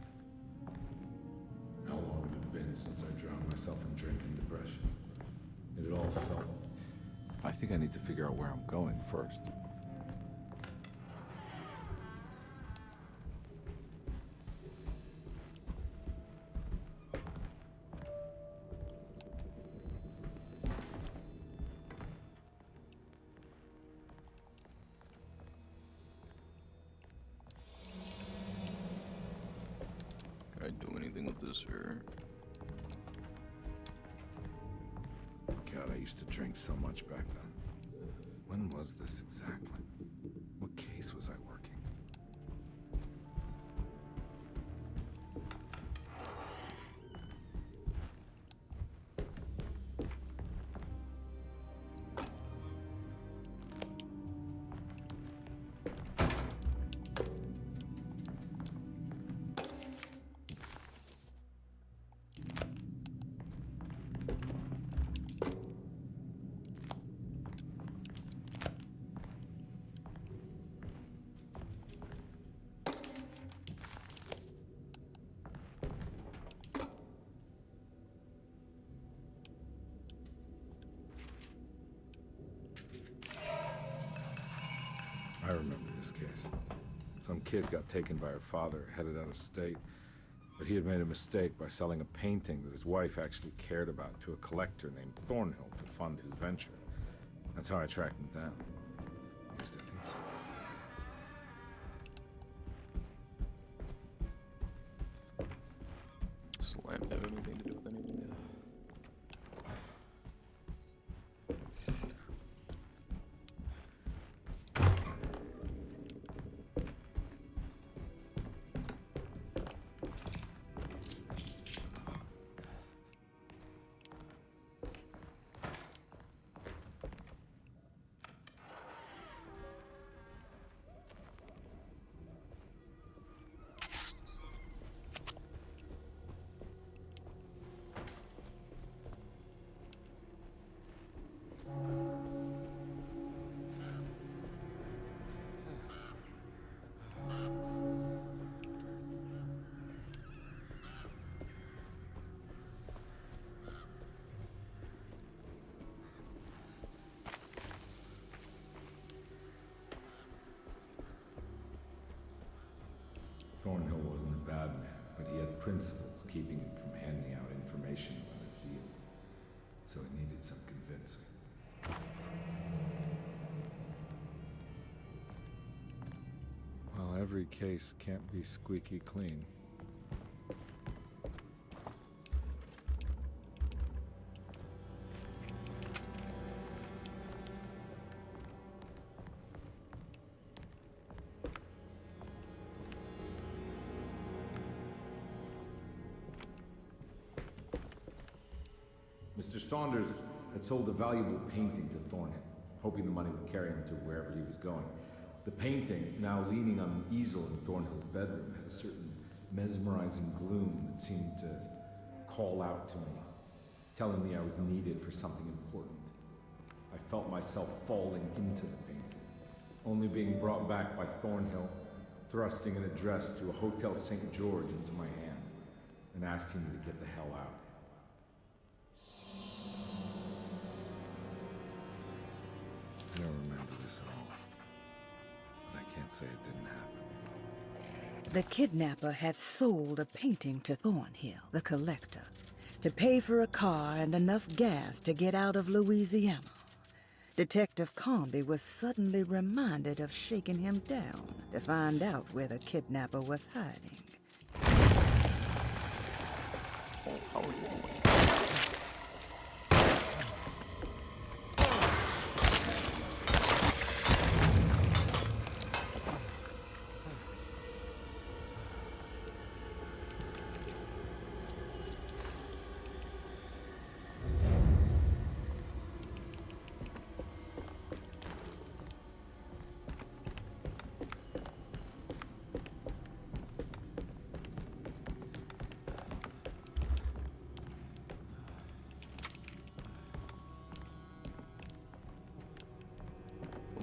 How long had it been since I drowned myself in drink and depression? It had all felt... I think I need to figure out where I'm going first. Can I do anything with this, or... God, I used to drink so much back then. When was this exactly? What case was I working? I remember this case. Some kid got taken by her father, headed out of state. But he had made a mistake by selling a painting that his wife actually cared about to a collector named Thornhill to fund his venture. That's how I tracked him down. At least I think so. Does the lamp have anything to do with anything? Thornhill wasn't a bad man, but he had principles keeping him from handing out information on other deals. So it needed some convincing. Well, every case can't be squeaky clean. Mr. Saunders had sold a valuable painting to Thornhill, hoping the money would carry him to wherever he was going. The painting, now leaning on an easel in Thornhill's bedroom, had a certain mesmerizing gloom that seemed to call out to me, telling me I was needed for something important. I felt myself falling into the painting, only being brought back by Thornhill, thrusting an address to a Hotel St. George into my hand, and asking me to get the hell out. I don't remember this at all. But I can't say it didn't happen. The kidnapper had sold a painting to Thornhill, the collector, to pay for a car and enough gas to get out of Louisiana. Detective Comby was suddenly reminded of shaking him down to find out where the kidnapper was hiding.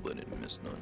Hope I didn't miss none.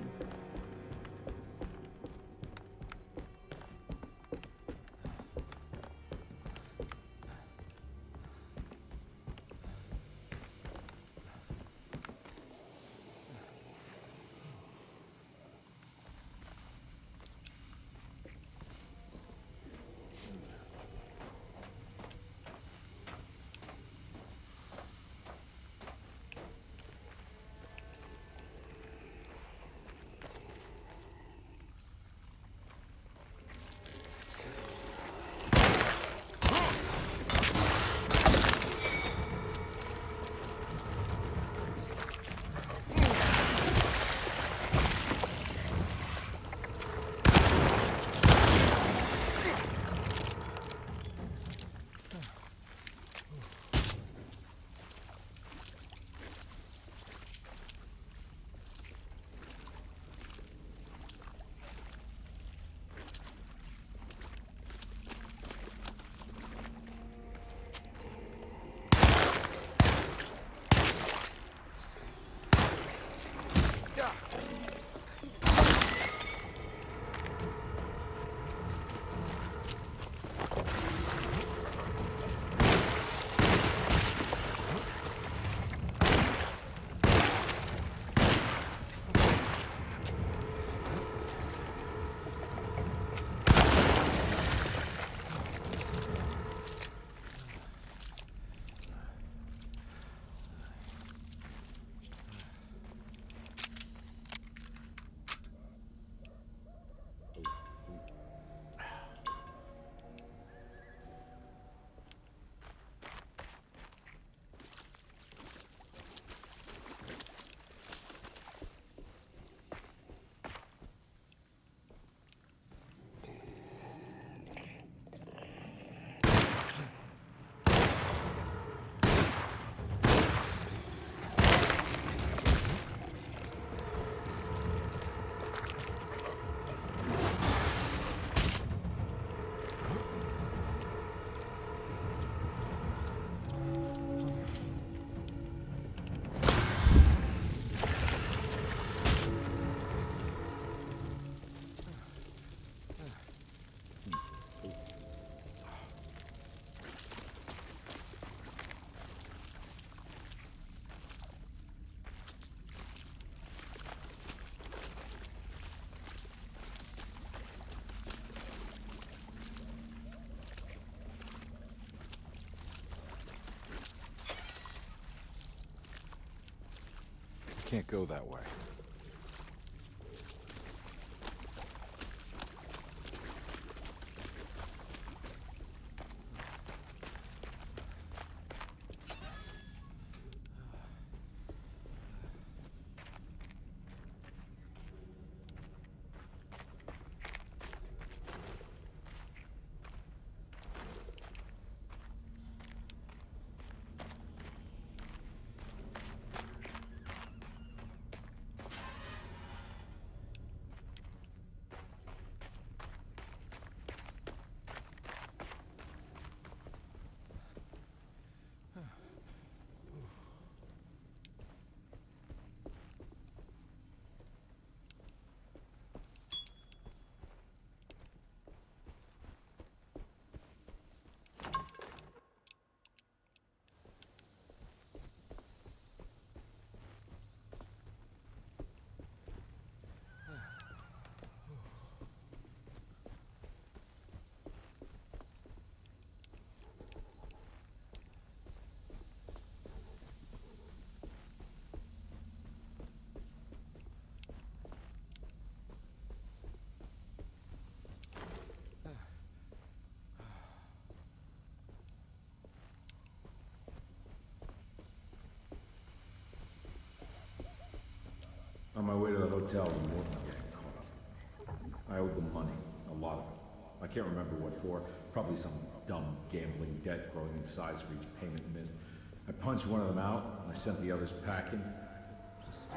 Can't go that way. my way to the hotel when Morton gang caught up. I owed them money, a lot of it. I can't remember what for. Probably some dumb gambling debt growing in size for each payment missed. I punched one of them out, and I sent the others packing. Just...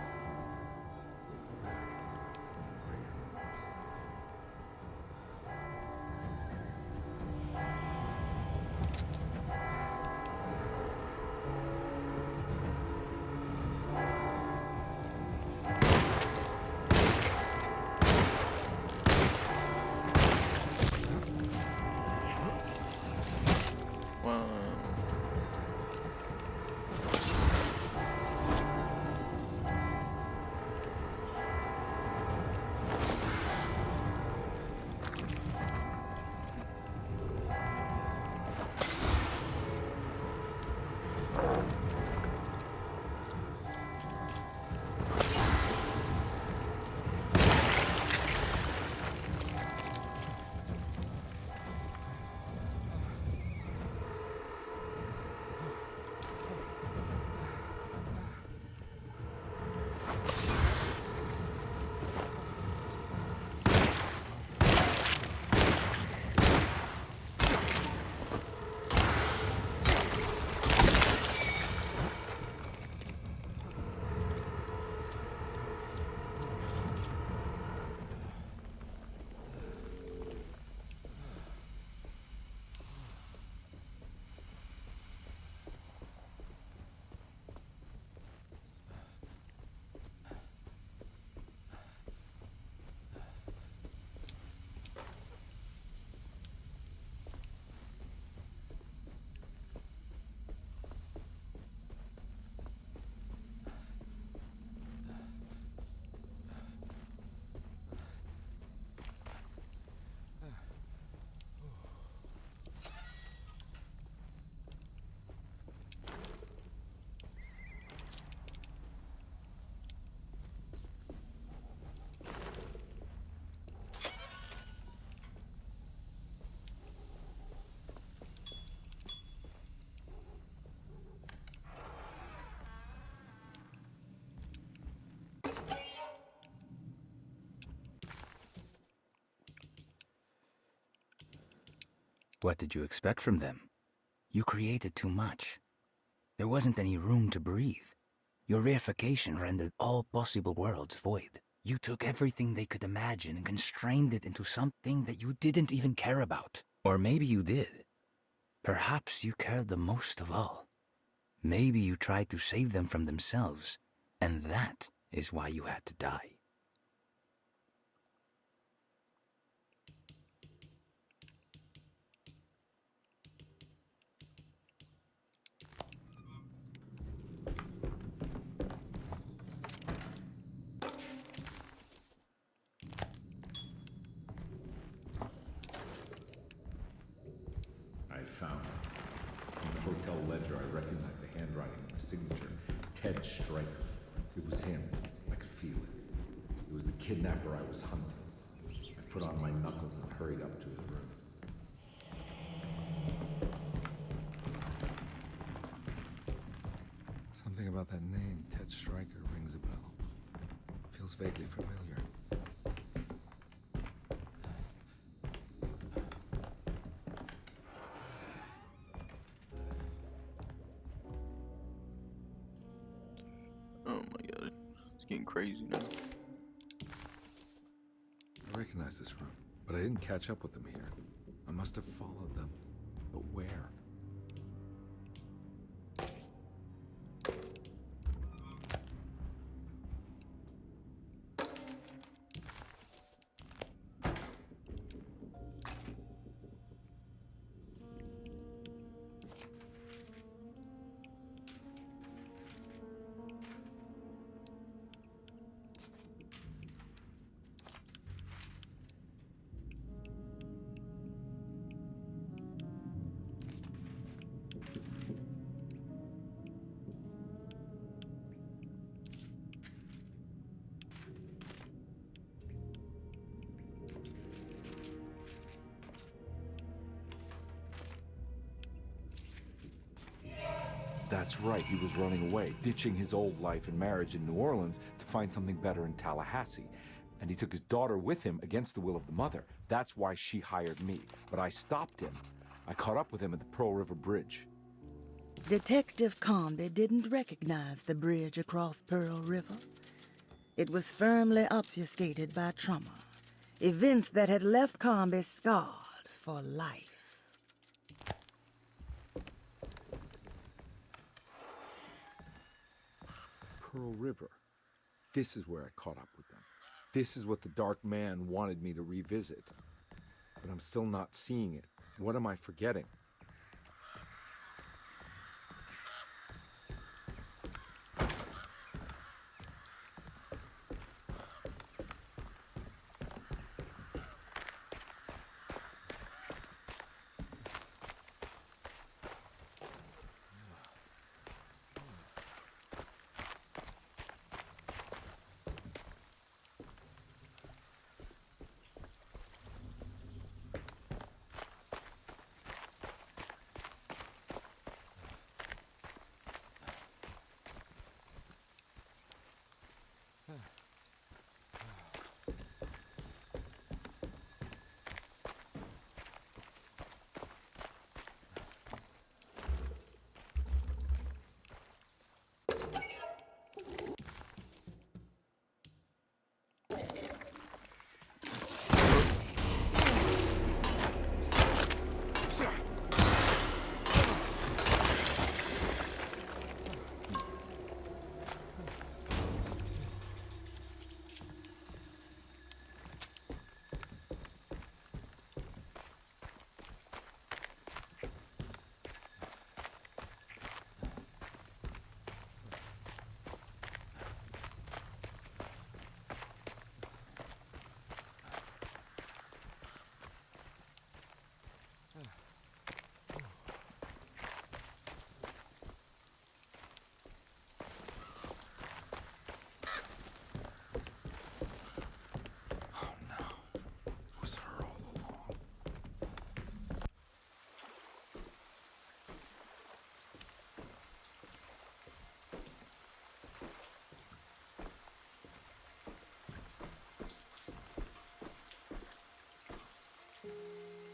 What did you expect from them? You created too much. There wasn't any room to breathe. Your reification rendered all possible worlds void. You took everything they could imagine and constrained it into something that you didn't even care about. Or maybe you did. Perhaps you cared the most of all. Maybe you tried to save them from themselves, and that is why you had to die. Found it. In the hotel ledger, I recognized the handwriting and the signature. Ted Stryker. It was him. I could feel it. It was the kidnapper I was hunting. I put on my knuckles and hurried up to his room. Something about that name, Ted Stryker, rings a bell. Feels vaguely familiar. Getting crazy now. I recognize this room, but I didn't catch up with them here. I must have followed them. But where? That's right, he was running away, ditching his old life and marriage in New Orleans to find something better in Tallahassee. And he took his daughter with him against the will of the mother. That's why she hired me. But I stopped him. I caught up with him at the Pearl River Bridge. Detective Conby didn't recognize the bridge across Pearl River. It was firmly obfuscated by trauma, events that had left Conby scarred for life. Pearl River. This is where I caught up with them. This is what the Dark Man wanted me to revisit. But I'm still not seeing it. What am I forgetting?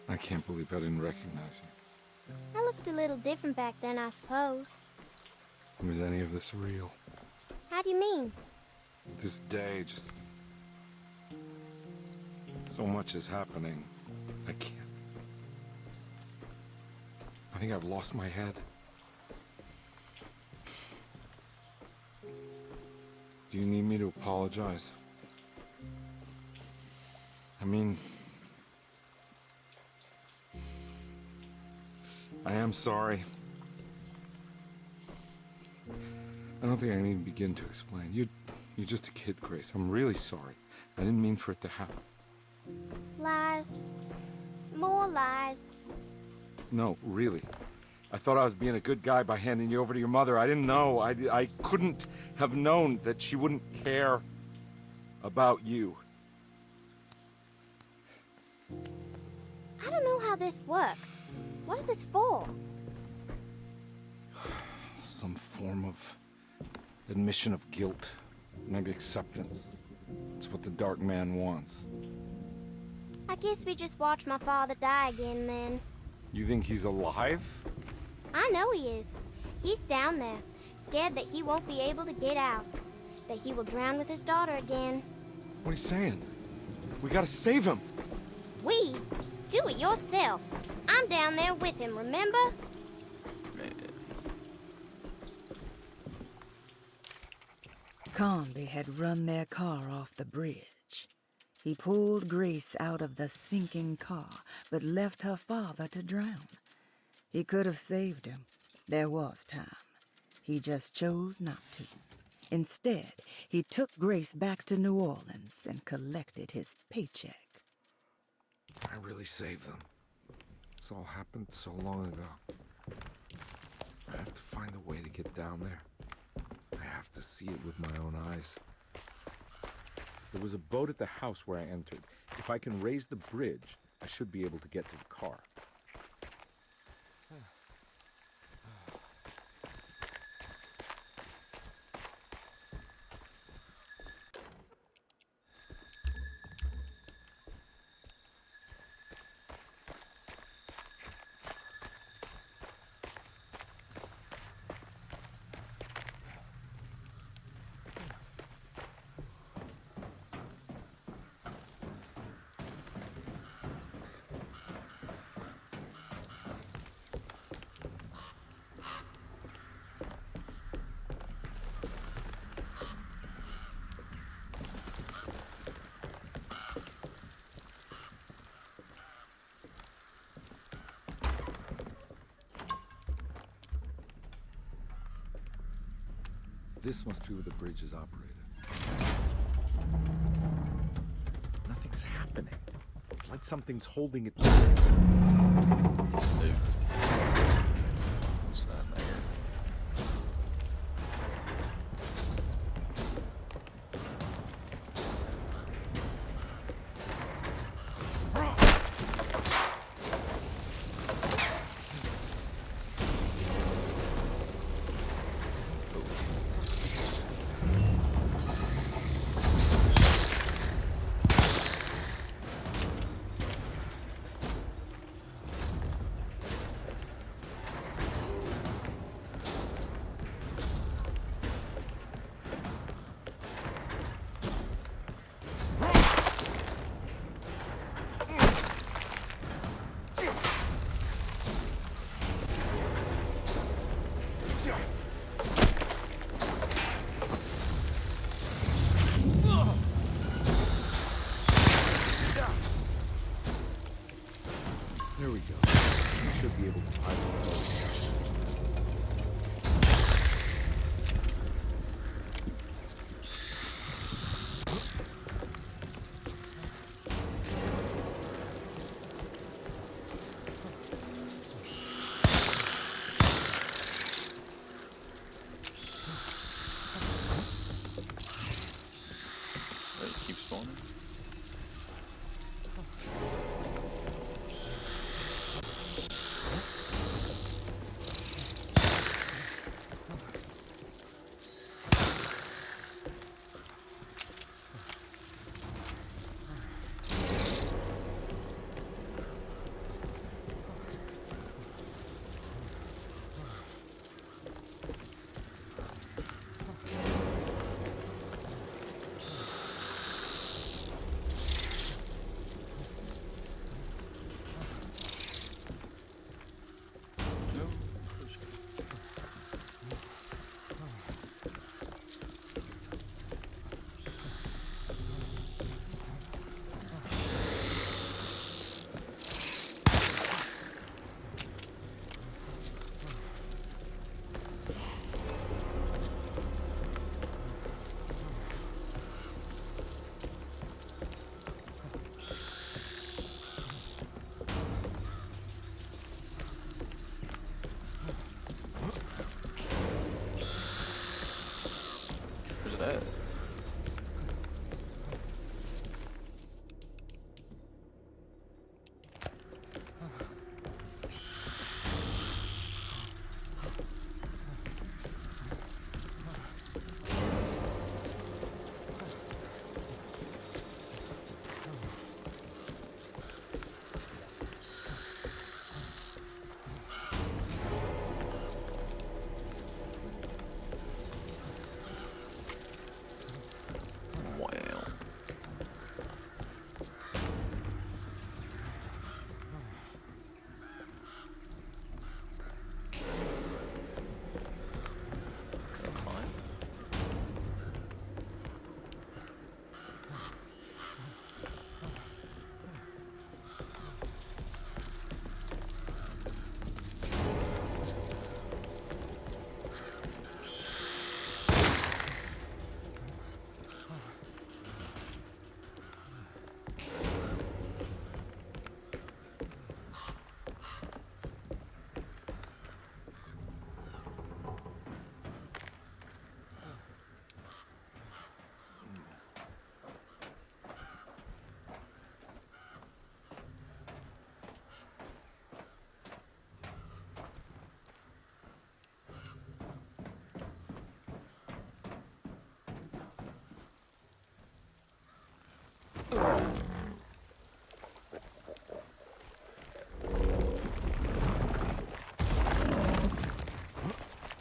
I can't believe I didn't recognize you. I looked a little different back then, I suppose. Was any of this real? How do you mean? This day, just... so much is happening. I can't... I think I've lost my head. Do you need me to apologize? I mean... I am sorry. I don't think I need to begin to explain. You're just a kid, Grace. I'm really sorry. I didn't mean for it to happen. Lies. More lies. No, really. I thought I was being a good guy by handing you over to your mother. I didn't know. I couldn't have known that she wouldn't care about you. I don't know how this works. What is this for? Some form of admission of guilt. Maybe acceptance. It's what the Dark Man wants. I guess we just watched my father die again, then. You think he's alive? I know he is. He's down there, scared that he won't be able to get out. That he will drown with his daughter again. What are you saying? We gotta save him! We? Do it yourself. I'm down there with him, remember? Conby had run their car off the bridge. He pulled Grace out of the sinking car, but left her father to drown. He could have saved him. There was time. He just chose not to. Instead, he took Grace back to New Orleans and collected his paycheck. I really saved them. This all happened so long ago. I have to find a way to get down there. I have to see it with my own eyes. There was a boat at the house where I entered. If I can raise the bridge, I should be able to get to the car. This must be where the bridge is operated. Nothing's happening. It's like something's holding it back. What's that there? There we go. We should be able to pilot the boat. Right, keep spawning. Where's that?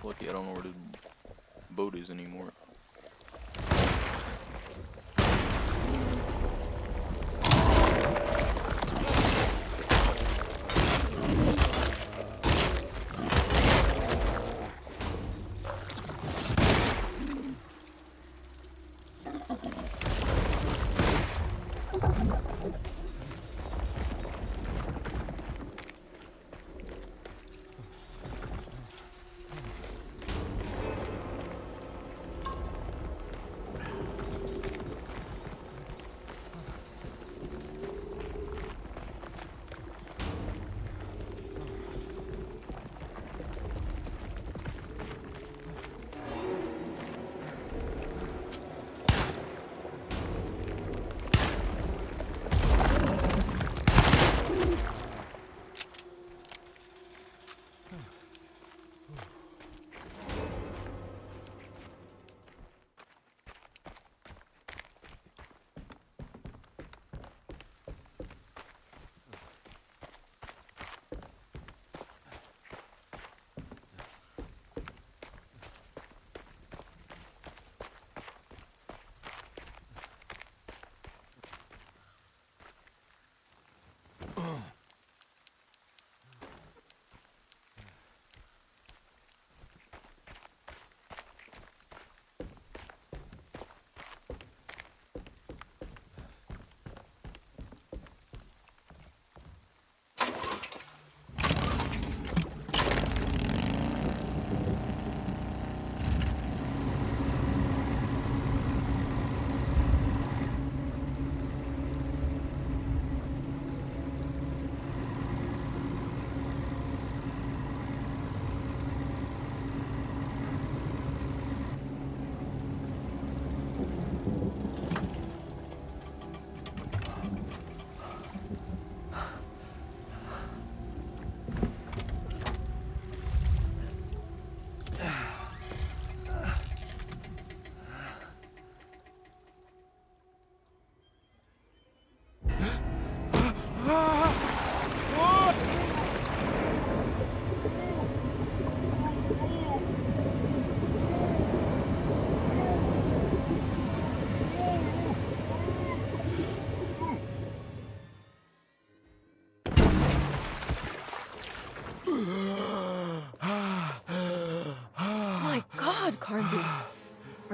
Lucky I don't know where the boat is anymore.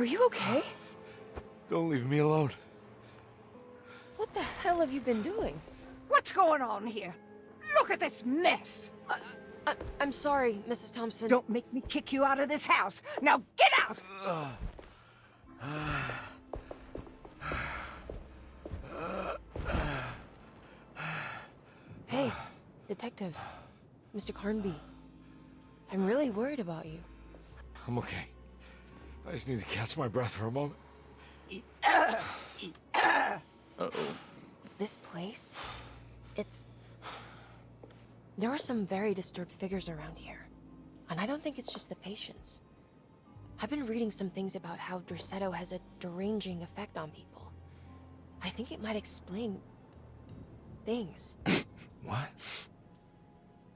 Are you okay? Don't leave me alone. What the hell have you been doing? What's going on here? Look at this mess! I'm sorry, Mrs. Thompson. Don't make me kick you out of this house. Now get out! Hey, Detective. Mr. Carnby. I'm really worried about you. I'm okay. I just need to catch my breath for a moment. Uh-oh. This place? There are some very disturbed figures around here. And I don't think it's just the patients. I've been reading some things about how Derceto has a deranging effect on people. I think it might explain... things. What?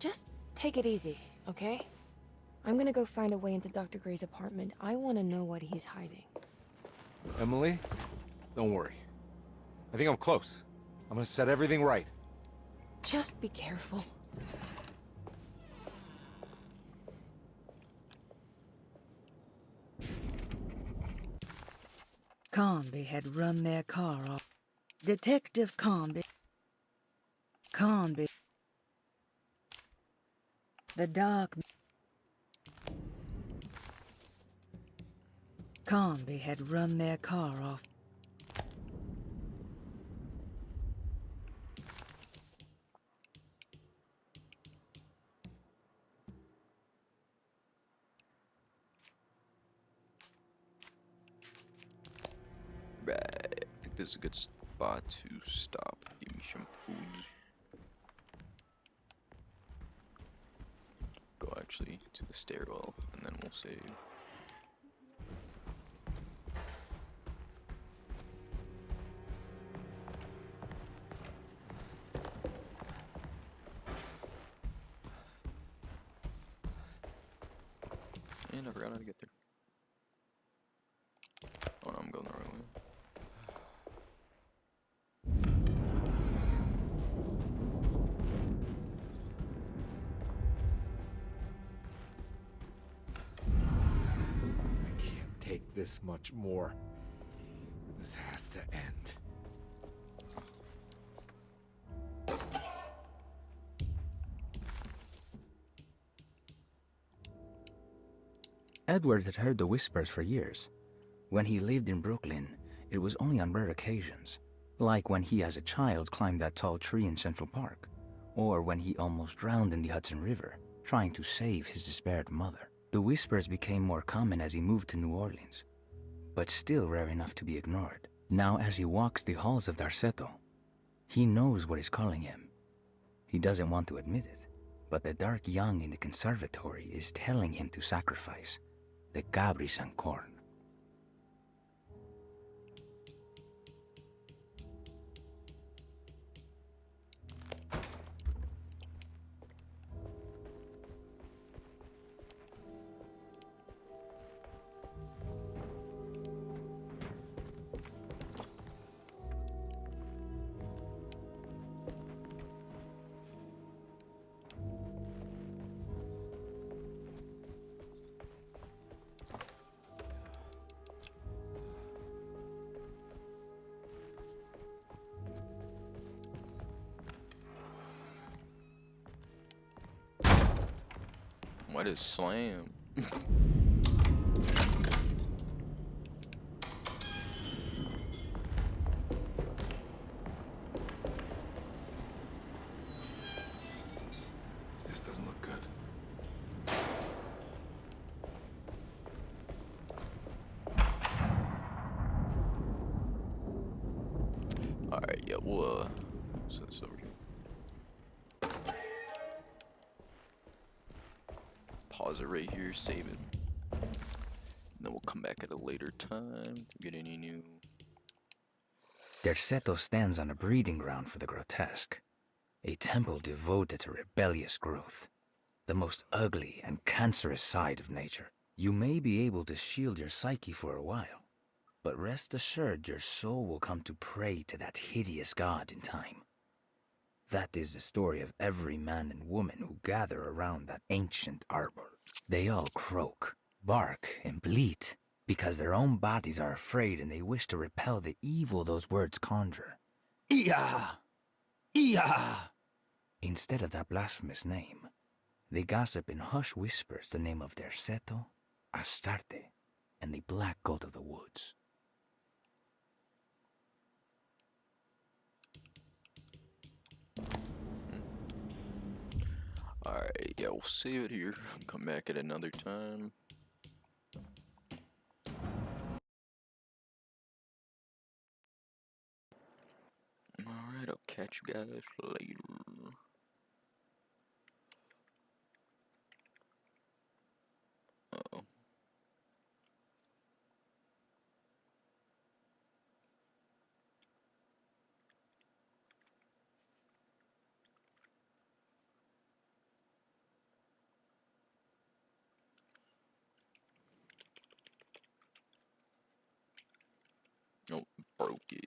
Just take it easy, okay? I'm gonna go find a way into Dr. Gray's apartment. I want to know what he's hiding. Emily, don't worry. I think I'm close. I'm gonna set everything right. Just be careful. Conby had run their car off. Detective Conby. The dark... Conby had run their car off. Right. I think this is a good spot to stop. Give me some food. Go actually to the stairwell, and then we'll save. And I forgot how to get there. Oh no, I'm going the wrong way. I can't take this much more. This has to end. Edward had heard the whispers for years. When he lived in Brooklyn, it was only on rare occasions, like when he as a child climbed that tall tree in Central Park, or when he almost drowned in the Hudson River, trying to save his despaired mother. The whispers became more common as he moved to New Orleans, but still rare enough to be ignored. Now as he walks the halls of Darceto, he knows what is calling him. He doesn't want to admit it, but the dark young in the conservatory is telling him to sacrifice the Gabri Sancorn. What is slam? This doesn't look good. Alright, yeah, we'll set this over here. Pause it right here, save it. Then we'll come back at a later time to get any new... Derceto stands on a breeding ground for the grotesque, a temple devoted to rebellious growth, the most ugly and cancerous side of nature. You may be able to shield your psyche for a while, but rest assured your soul will come to pray to that hideous god in time. That is the story of every man and woman who gather around that ancient arbor. They all croak, bark, and bleat Because their own bodies are afraid and they wish to repel the evil those words conjure. Ia! Ia! Instead of that blasphemous name, they gossip in hushed whispers the name of Derceto, Astarte, and the Black Goat of the Woods. Alright, yeah, we'll save it here. Come back at another time. Alright, I'll catch you guys later. Uh-oh. Oh, broke it.